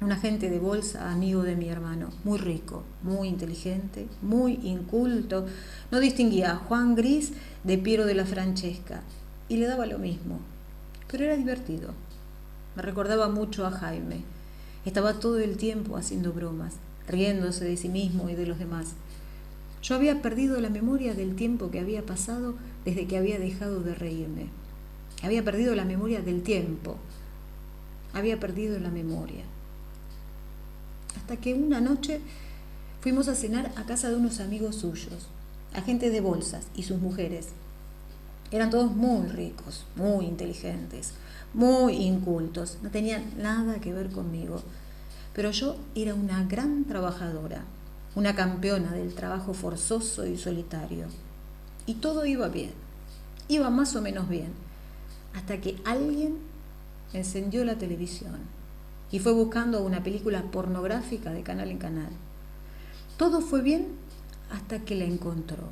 un agente de bolsa, amigo de mi hermano, muy rico, muy inteligente, muy inculto. No distinguía a Juan Gris de Piero de la Francesca y le daba lo mismo, pero era divertido. Me recordaba mucho a Jaime. Estaba todo el tiempo haciendo bromas, riéndose de sí mismo y de los demás. Yo había perdido la memoria del tiempo que había pasado desde que había dejado de reírme. Había perdido la memoria del tiempo. Había perdido la memoria. Hasta que una noche fuimos a cenar a casa de unos amigos suyos, agentes de bolsas y sus mujeres. Eran todos muy ricos, muy inteligentes, muy incultos, no tenían nada que ver conmigo. Pero yo era una gran trabajadora, una campeona del trabajo forzoso y solitario. Y todo iba bien, iba más o menos bien, hasta que alguien encendió la televisión y fue buscando una película pornográfica de canal en canal. Todo fue bien hasta que la encontró.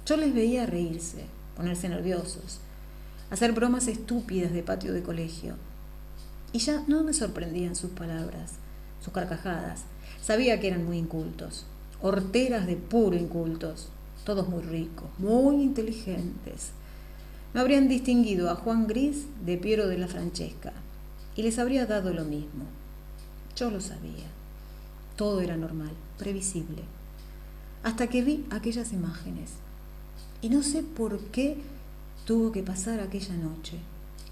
Yo les veía reírse, ponerse nerviosos, hacer bromas estúpidas de patio de colegio. Y ya no me sorprendían sus palabras, sus carcajadas. Sabía que eran muy incultos, horteras de puro incultos, todos muy ricos, muy inteligentes. No habrían distinguido a Juan Gris de Piero de la Francesca y les habría dado lo mismo. Yo lo sabía. Todo era normal, previsible. Hasta que vi aquellas imágenes. Y no sé por qué tuvo que pasar aquella noche,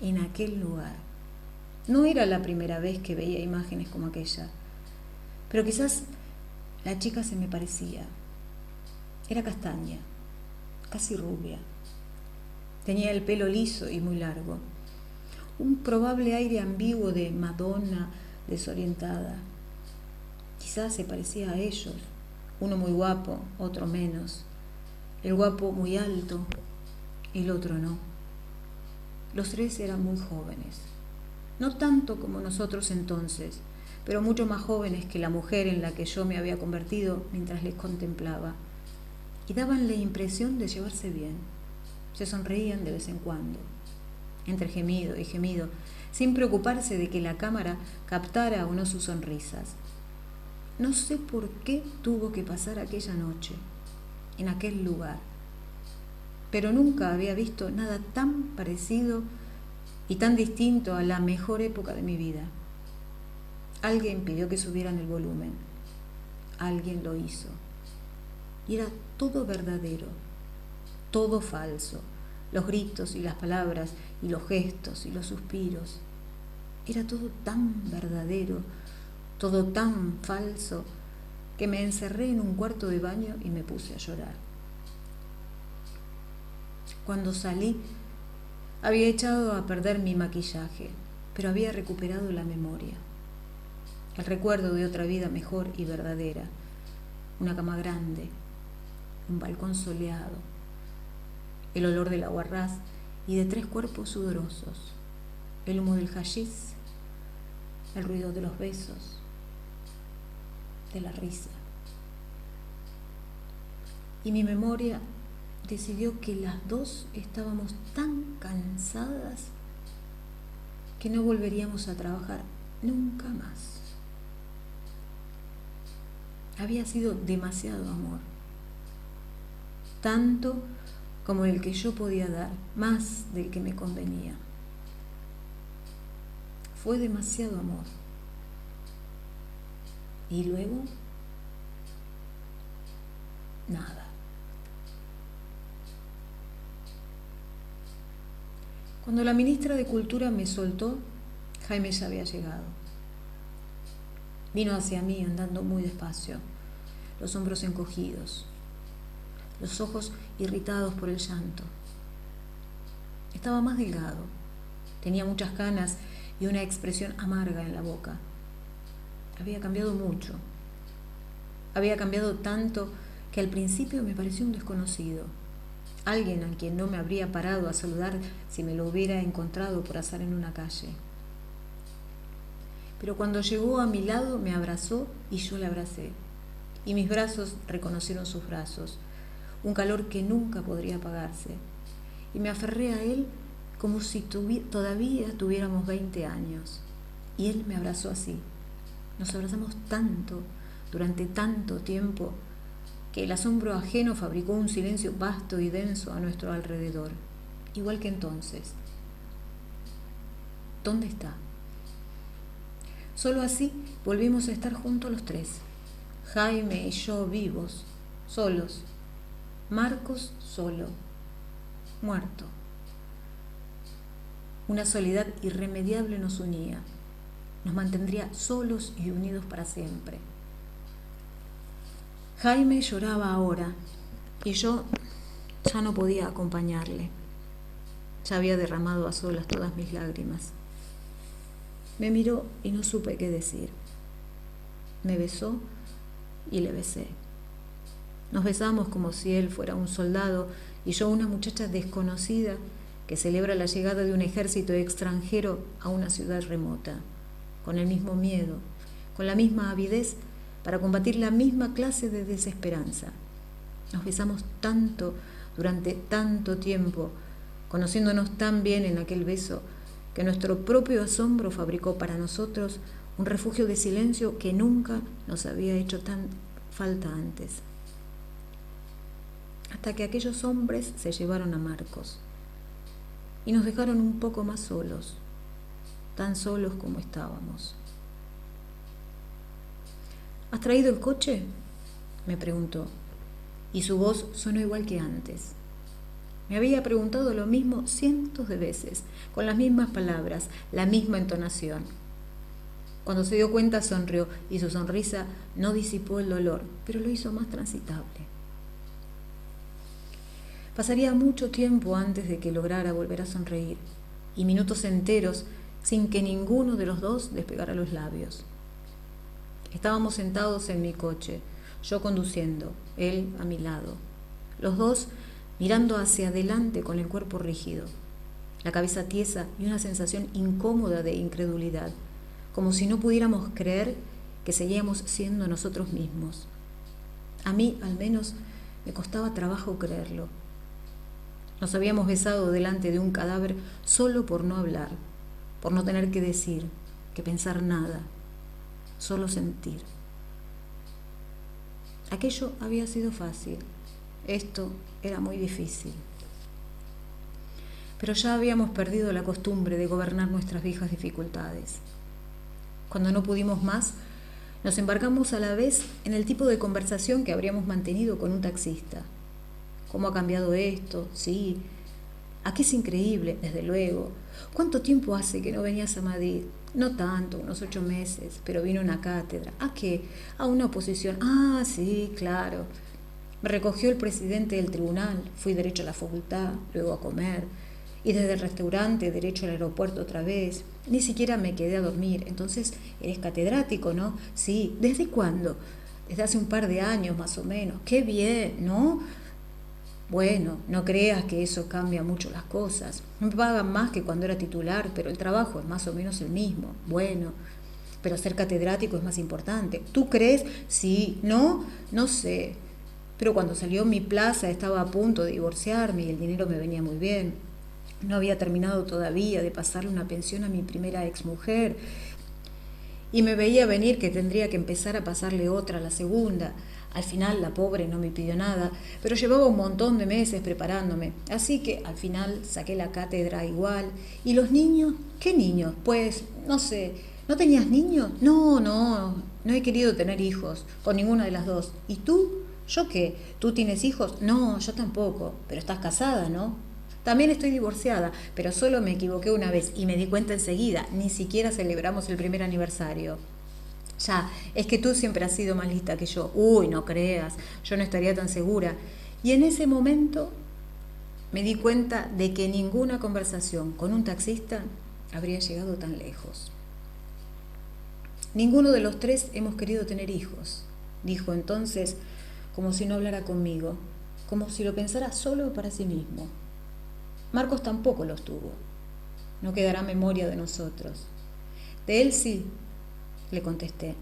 en aquel lugar. No era la primera vez que veía imágenes como aquella, pero quizás la chica se me parecía. Era castaña, casi rubia. Tenía el pelo liso y muy largo. Un probable aire ambiguo de Madonna desorientada. Quizás se parecía a ellos, uno muy guapo, otro menos. El guapo muy alto, el otro no. Los tres eran muy jóvenes, no tanto como nosotros entonces, pero mucho más jóvenes que la mujer en la que yo me había convertido mientras les contemplaba. Y daban la impresión de llevarse bien. Se sonreían de vez en cuando. Entre gemido y gemido, sin preocuparse de que la cámara captara o no sus sonrisas. No sé por qué tuvo que pasar aquella noche, en aquel lugar, pero nunca había visto nada tan parecido y tan distinto a la mejor época de mi vida. Alguien pidió que subieran el volumen. Alguien lo hizo. Y era todo verdadero, todo falso. Los gritos y las palabras y los gestos y los suspiros. Era todo tan verdadero, todo tan falso, que me encerré en un cuarto de baño y me puse a llorar. Cuando salí, había echado a perder mi maquillaje, pero había recuperado la memoria. El recuerdo de otra vida mejor y verdadera. Una cama grande, un balcón soleado, el olor del agua ras y de 3 cuerpos sudorosos, el humo del hashish, el ruido de los besos, de la risa. Y mi memoria decidió que las dos estábamos tan cansadas que no volveríamos a trabajar nunca más. Había sido demasiado amor, tanto como el que yo podía dar, más del que me convenía. Fue demasiado amor. Y luego, nada. Cuando la ministra de Cultura me soltó, Jaime ya había llegado. Vino hacia mí andando muy despacio, los hombros encogidos, los ojos irritados por el llanto. Estaba más delgado, tenía muchas canas y una expresión amarga en la boca. Había cambiado mucho. Había cambiado tanto que al principio me pareció un desconocido, alguien a quien no me habría parado a saludar si me lo hubiera encontrado por azar en una calle. Pero cuando llegó a mi lado me abrazó y yo le abracé, y mis brazos reconocieron sus brazos, un calor que nunca podría apagarse, y me aferré a él como si todavía tuviéramos 20 años, y él me abrazó así. Nos abrazamos tanto, durante tanto tiempo, que el asombro ajeno fabricó un silencio vasto y denso a nuestro alrededor, igual que entonces. ¿Dónde está? Solo así volvimos a estar juntos los 3, Jaime y yo vivos, solos, Marcos solo, muerto. Una soledad irremediable nos unía, nos mantendría solos y unidos para siempre. Jaime lloraba ahora y yo ya no podía acompañarle. Ya había derramado a solas todas mis lágrimas. Me miró y no supe qué decir. Me besó y le besé. Nos besamos como si él fuera un soldado y yo una muchacha desconocida que celebra la llegada de un ejército extranjero a una ciudad remota, con el mismo miedo, con la misma avidez para combatir la misma clase de desesperanza. Nos besamos tanto durante tanto tiempo, conociéndonos tan bien en aquel beso, que nuestro propio asombro fabricó para nosotros un refugio de silencio que nunca nos había hecho tan falta antes. Hasta que aquellos hombres se llevaron a Marcos y nos dejaron un poco más solos, tan solos como estábamos. ¿Has traído el coche?, me preguntó, y su voz sonó igual que antes. Me había preguntado lo mismo cientos de veces, con las mismas palabras, la misma entonación. Cuando se dio cuenta sonrió y su sonrisa no disipó el dolor, pero lo hizo más transitable. Pasaría mucho tiempo antes de que lograra volver a sonreír, y minutos enteros sin que ninguno de los dos despegara los labios. Estábamos sentados en mi coche, yo conduciendo, él a mi lado, los dos mirando hacia adelante con el cuerpo rígido, la cabeza tiesa y una sensación incómoda de incredulidad, como si no pudiéramos creer que seguíamos siendo nosotros mismos. A mí, al menos, me costaba trabajo creerlo. Nos habíamos besado delante de un cadáver solo por no hablar, por no tener que decir, que pensar nada, solo sentir. Aquello había sido fácil, esto era muy difícil. Pero ya habíamos perdido la costumbre de gobernar nuestras viejas dificultades. Cuando no pudimos más, nos embarcamos a la vez en el tipo de conversación que habríamos mantenido con un taxista. ¿Cómo ha cambiado esto? Sí. Aquí es increíble, desde luego. ¿Cuánto tiempo hace que no venías a Madrid? No tanto, unos 8 meses, pero vino a una cátedra. ¿A qué? A una oposición. Ah, sí, claro. Me recogió el presidente del tribunal, fui derecho a la facultad, luego a comer, y desde el restaurante derecho al aeropuerto otra vez. Ni siquiera me quedé a dormir. Entonces, eres catedrático, ¿no? Sí. ¿Desde cuándo? Desde hace un par de años más o menos. ¡Qué bien!, ¿no? Bueno, no creas que eso cambia mucho las cosas. Me pagan más que cuando era titular, pero el trabajo es más o menos el mismo. Bueno, pero ser catedrático es más importante. ¿Tú crees? Sí. ¿No? No sé. Pero cuando salió mi plaza estaba a punto de divorciarme y el dinero me venía muy bien. No había terminado todavía de pasarle una pensión a mi primera exmujer y me veía venir que tendría que empezar a pasarle otra a la segunda. Al final la pobre no me pidió nada, pero llevaba un montón de meses preparándome, así que al final saqué la cátedra igual. ¿Y los niños? ¿Qué niños? Pues, no sé, ¿no tenías niños? No he querido tener hijos, con ninguna de las dos. ¿Y tú? ¿Yo qué? ¿Tú tienes hijos? No, yo tampoco, pero estás casada, ¿no? También estoy divorciada, pero solo me equivoqué una vez y me di cuenta enseguida, ni siquiera celebramos el primer aniversario. Ya, es que tú siempre has sido más lista que yo. Uy, no creas, yo no estaría tan segura. Y en ese momento me di cuenta de que ninguna conversación con un taxista habría llegado tan lejos. Ninguno de los tres hemos querido tener hijos, dijo entonces, como si no hablara conmigo, como si lo pensara solo para sí mismo. Marcos tampoco los tuvo. No quedará memoria de nosotros. De él sí, le contesté.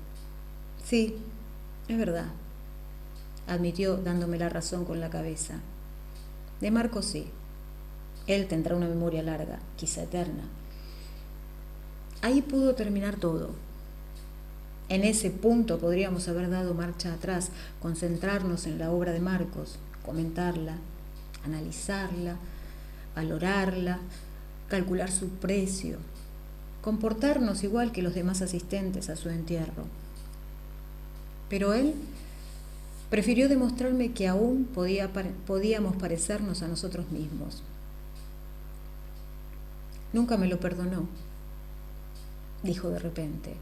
Sí, es verdad, admitió dándome la razón con la cabeza. De Marcos sí. Él tendrá una memoria larga, quizá eterna. Ahí pudo terminar todo. En ese punto podríamos haber dado marcha atrás, concentrarnos en la obra de Marcos, comentarla, analizarla, valorarla, calcular su precio, comportarnos igual que los demás asistentes a su entierro. Pero él prefirió demostrarme que aún podíamos parecernos a nosotros mismos. Nunca me lo perdonó, dijo de repente,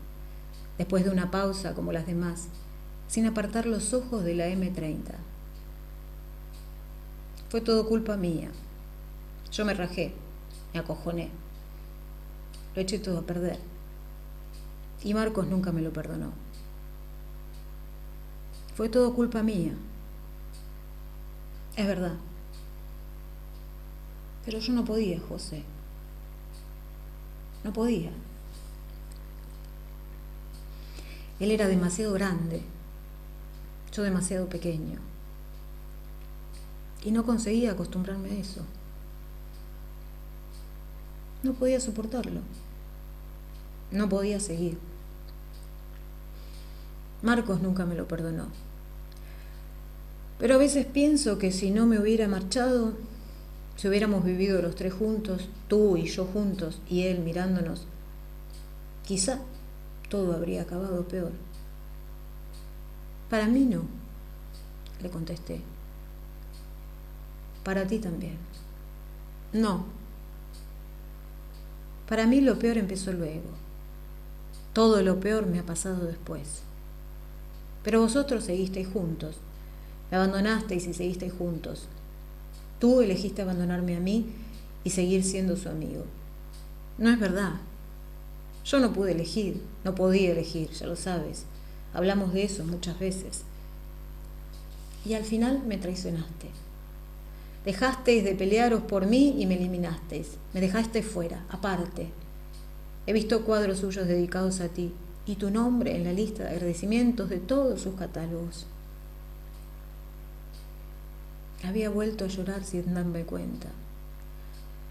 después de una pausa como las demás, sin apartar los ojos de la M30. Fue todo culpa mía. Yo me rajé, me acojoné. Lo eché todo a perder. Y Marcos nunca me lo perdonó. Fue todo culpa mía. Es verdad. Pero yo no podía, José. No podía. Él era demasiado grande, yo demasiado pequeño. Y no conseguía acostumbrarme a eso. No podía soportarlo. No podía seguir. Marcos nunca me lo perdonó. Pero a veces pienso que si no me hubiera marchado, si hubiéramos vivido los tres juntos, tú y yo juntos, y él mirándonos, quizá todo habría acabado peor. Para mí no, le contesté. Para ti también. No. Para mí lo peor empezó luego. Todo lo peor me ha pasado después. Pero vosotros seguisteis juntos. Me abandonasteis y seguisteis juntos. Tú elegiste abandonarme a mí y seguir siendo su amigo. No es verdad. Yo no pude elegir, no podía elegir, ya lo sabes. Hablamos de eso muchas veces. Y al final me traicionaste. Dejasteis de pelearos por mí y me eliminasteis. Me dejasteis fuera, aparte. He visto cuadros suyos dedicados a ti y tu nombre en la lista de agradecimientos de todos sus catálogos. Había vuelto a llorar sin darme cuenta.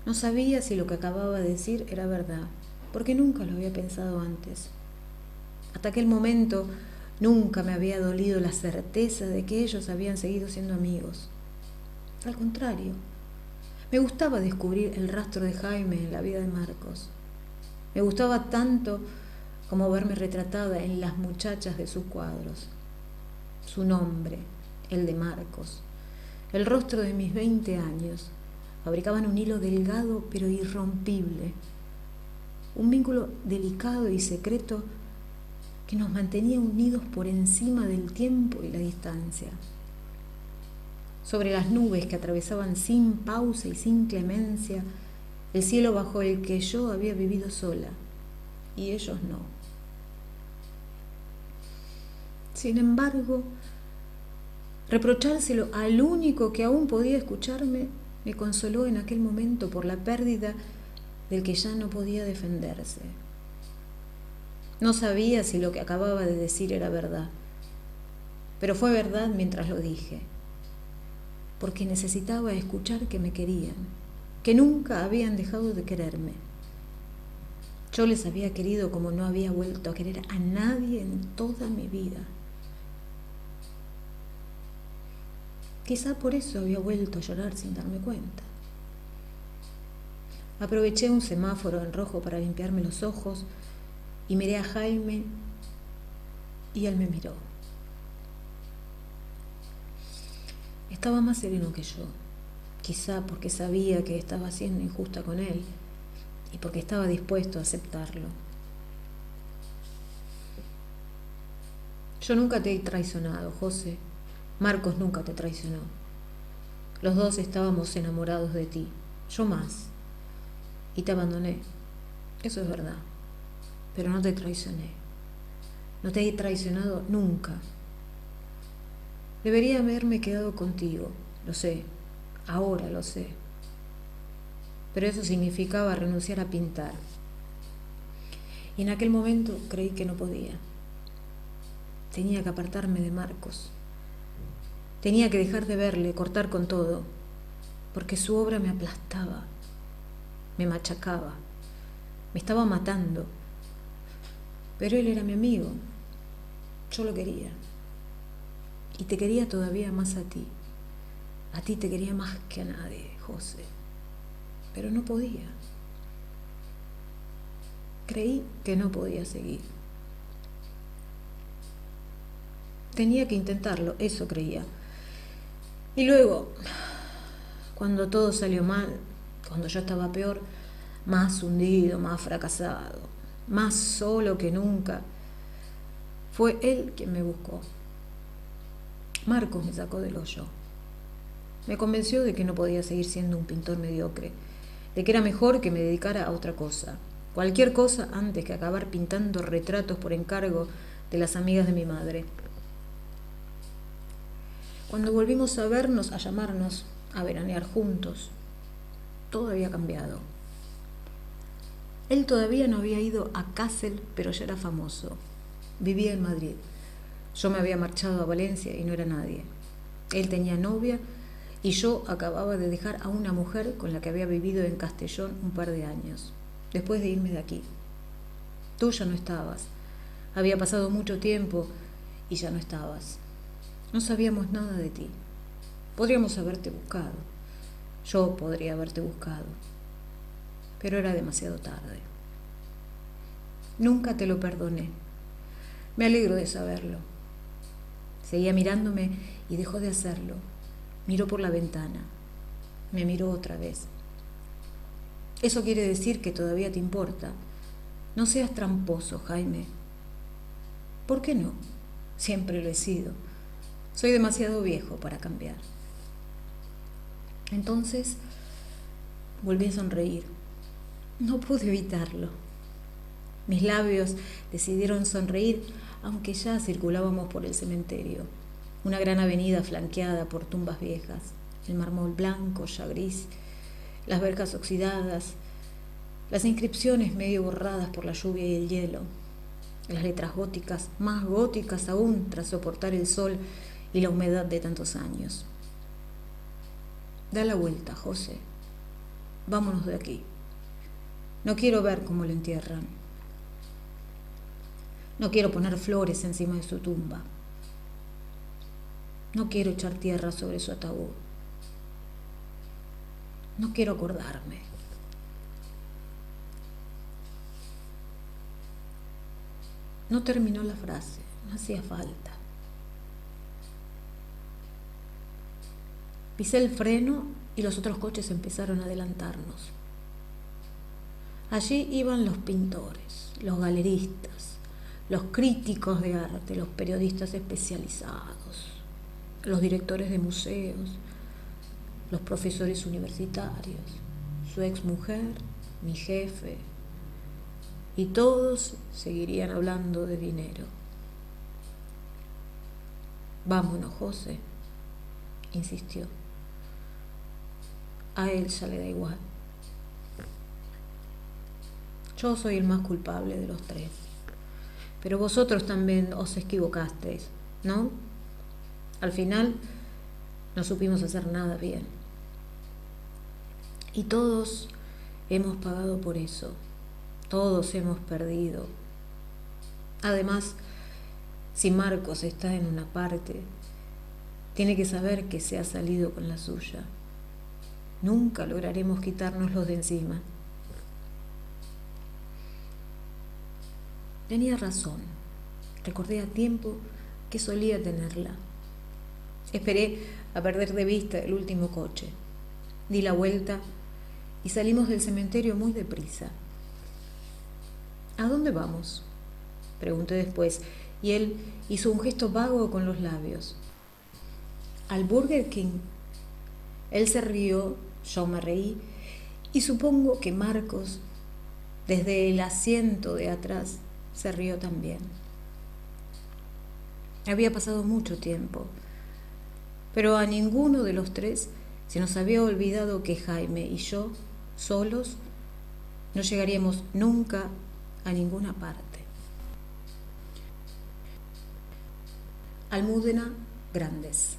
No sabía si lo que acababa de decir era verdad. porque nunca lo había pensado antes. Hasta aquel momento nunca me había dolido la certeza de que ellos habían seguido siendo amigos. Al contrario, me gustaba descubrir el rastro de Jaime en la vida de Marcos. Me gustaba tanto como verme retratada en las muchachas de sus cuadros. Su nombre, el de Marcos, el rostro de mis 20 años, fabricaban un hilo delgado pero irrompible, un vínculo delicado y secreto que nos mantenía unidos por encima del tiempo y la distancia. Sobre las nubes que atravesaban sin pausa y sin clemencia el cielo bajo el que yo había vivido sola, y ellos no. Sin embargo, reprochárselo al único que aún podía escucharme me consoló en aquel momento por la pérdida del que ya no podía defenderse. No sabía si lo que acababa de decir era verdad, pero fue verdad mientras lo dije, porque necesitaba escuchar que me querían, que nunca habían dejado de quererme. Yo les había querido como no había vuelto a querer a nadie en toda mi vida. Quizá por eso había vuelto a llorar sin darme cuenta. Aproveché un semáforo en rojo para limpiarme los ojos y miré a Jaime y él me miró. Estaba más sereno que yo, quizá porque sabía que estaba siendo injusta con él y porque estaba dispuesto a aceptarlo. Yo nunca te he traicionado, José. Marcos nunca te traicionó. Los dos estábamos enamorados de ti, yo más, y te abandoné. Eso es verdad, pero no te traicioné. No te he traicionado nunca. Debería haberme quedado contigo, lo sé, ahora lo sé. Pero eso significaba renunciar a pintar. Y en aquel momento creí que no podía. Tenía que apartarme de Marcos. Tenía que dejar de verle, cortar con todo, porque su obra me aplastaba, me machacaba, me estaba matando. Pero él era mi amigo, yo lo quería. Y te quería todavía más a ti. A ti te quería más que a nadie, José. Pero no podía. Creí que no podía seguir. Tenía que intentarlo, eso creía. Y luego, cuando todo salió mal, cuando yo estaba peor, más hundido, más fracasado, más solo que nunca, fue él quien me buscó. Marcos me sacó del hoyo. Me convenció de que no podía seguir siendo un pintor mediocre, de que era mejor que me dedicara a otra cosa, cualquier cosa antes que acabar pintando retratos por encargo de las amigas de mi madre. Cuando volvimos a vernos, a llamarnos, a veranear juntos, todo había cambiado. Él todavía no había ido a Kassel, pero ya era famoso. Vivía en Madrid. Yo me había marchado a Valencia y no era nadie. Él tenía novia y yo acababa de dejar a una mujer con la que había vivido en Castellón un par de años, después de irme de aquí. Tú ya no estabas. Había pasado mucho tiempo y ya no estabas. No sabíamos nada de ti. Podríamos haberte buscado. Yo podría haberte buscado. Pero era demasiado tarde. Nunca te lo perdoné. Me alegro de saberlo. Seguía mirándome y dejó de hacerlo. Miró por la ventana. Me miró otra vez. Eso quiere decir que todavía te importa. No seas tramposo, Jaime. ¿Por qué no? Siempre lo he sido. Soy demasiado viejo para cambiar. Entonces volví a sonreír. No pude evitarlo. Mis labios decidieron sonreír, aunque ya circulábamos por el cementerio, una gran avenida flanqueada por tumbas viejas, el mármol blanco ya gris, las verjas oxidadas, las inscripciones medio borradas por la lluvia y el hielo, las letras góticas, más góticas aún tras soportar el sol y la humedad de tantos años. Da la vuelta, José. Vámonos de aquí. No quiero ver cómo lo entierran. No quiero poner flores encima de su tumba. No quiero echar tierra sobre su ataúd. No quiero acordarme. No terminó la frase, no hacía falta. Pisé el freno y los otros coches empezaron a adelantarnos. Allí iban los pintores, los galeristas, los críticos de arte, los periodistas especializados, los directores de museos, los profesores universitarios, su exmujer, mi jefe, y todos seguirían hablando de dinero. Vámonos, José, insistió. A él ya le da igual. Yo soy el más culpable de los tres. Pero vosotros también os equivocasteis, ¿no? Al final no supimos hacer nada bien. Y todos hemos pagado por eso. Todos hemos perdido. Además, si Marcos está en una parte, tiene que saber que se ha salido con la suya. Nunca lograremos quitárnoslos de encima. Tenía razón. Recordé a tiempo que solía tenerla. Esperé a perder de vista el último coche. Di la vuelta y salimos del cementerio muy deprisa. ¿A dónde vamos?, pregunté después, y él hizo un gesto vago con los labios. Al Burger King. Él se rió, yo me reí, y supongo que Marcos, desde el asiento de atrás, se rió también. Había pasado mucho tiempo, pero a ninguno de los tres se nos había olvidado que Jaime y yo, solos, no llegaríamos nunca a ninguna parte. Almudena Grandes.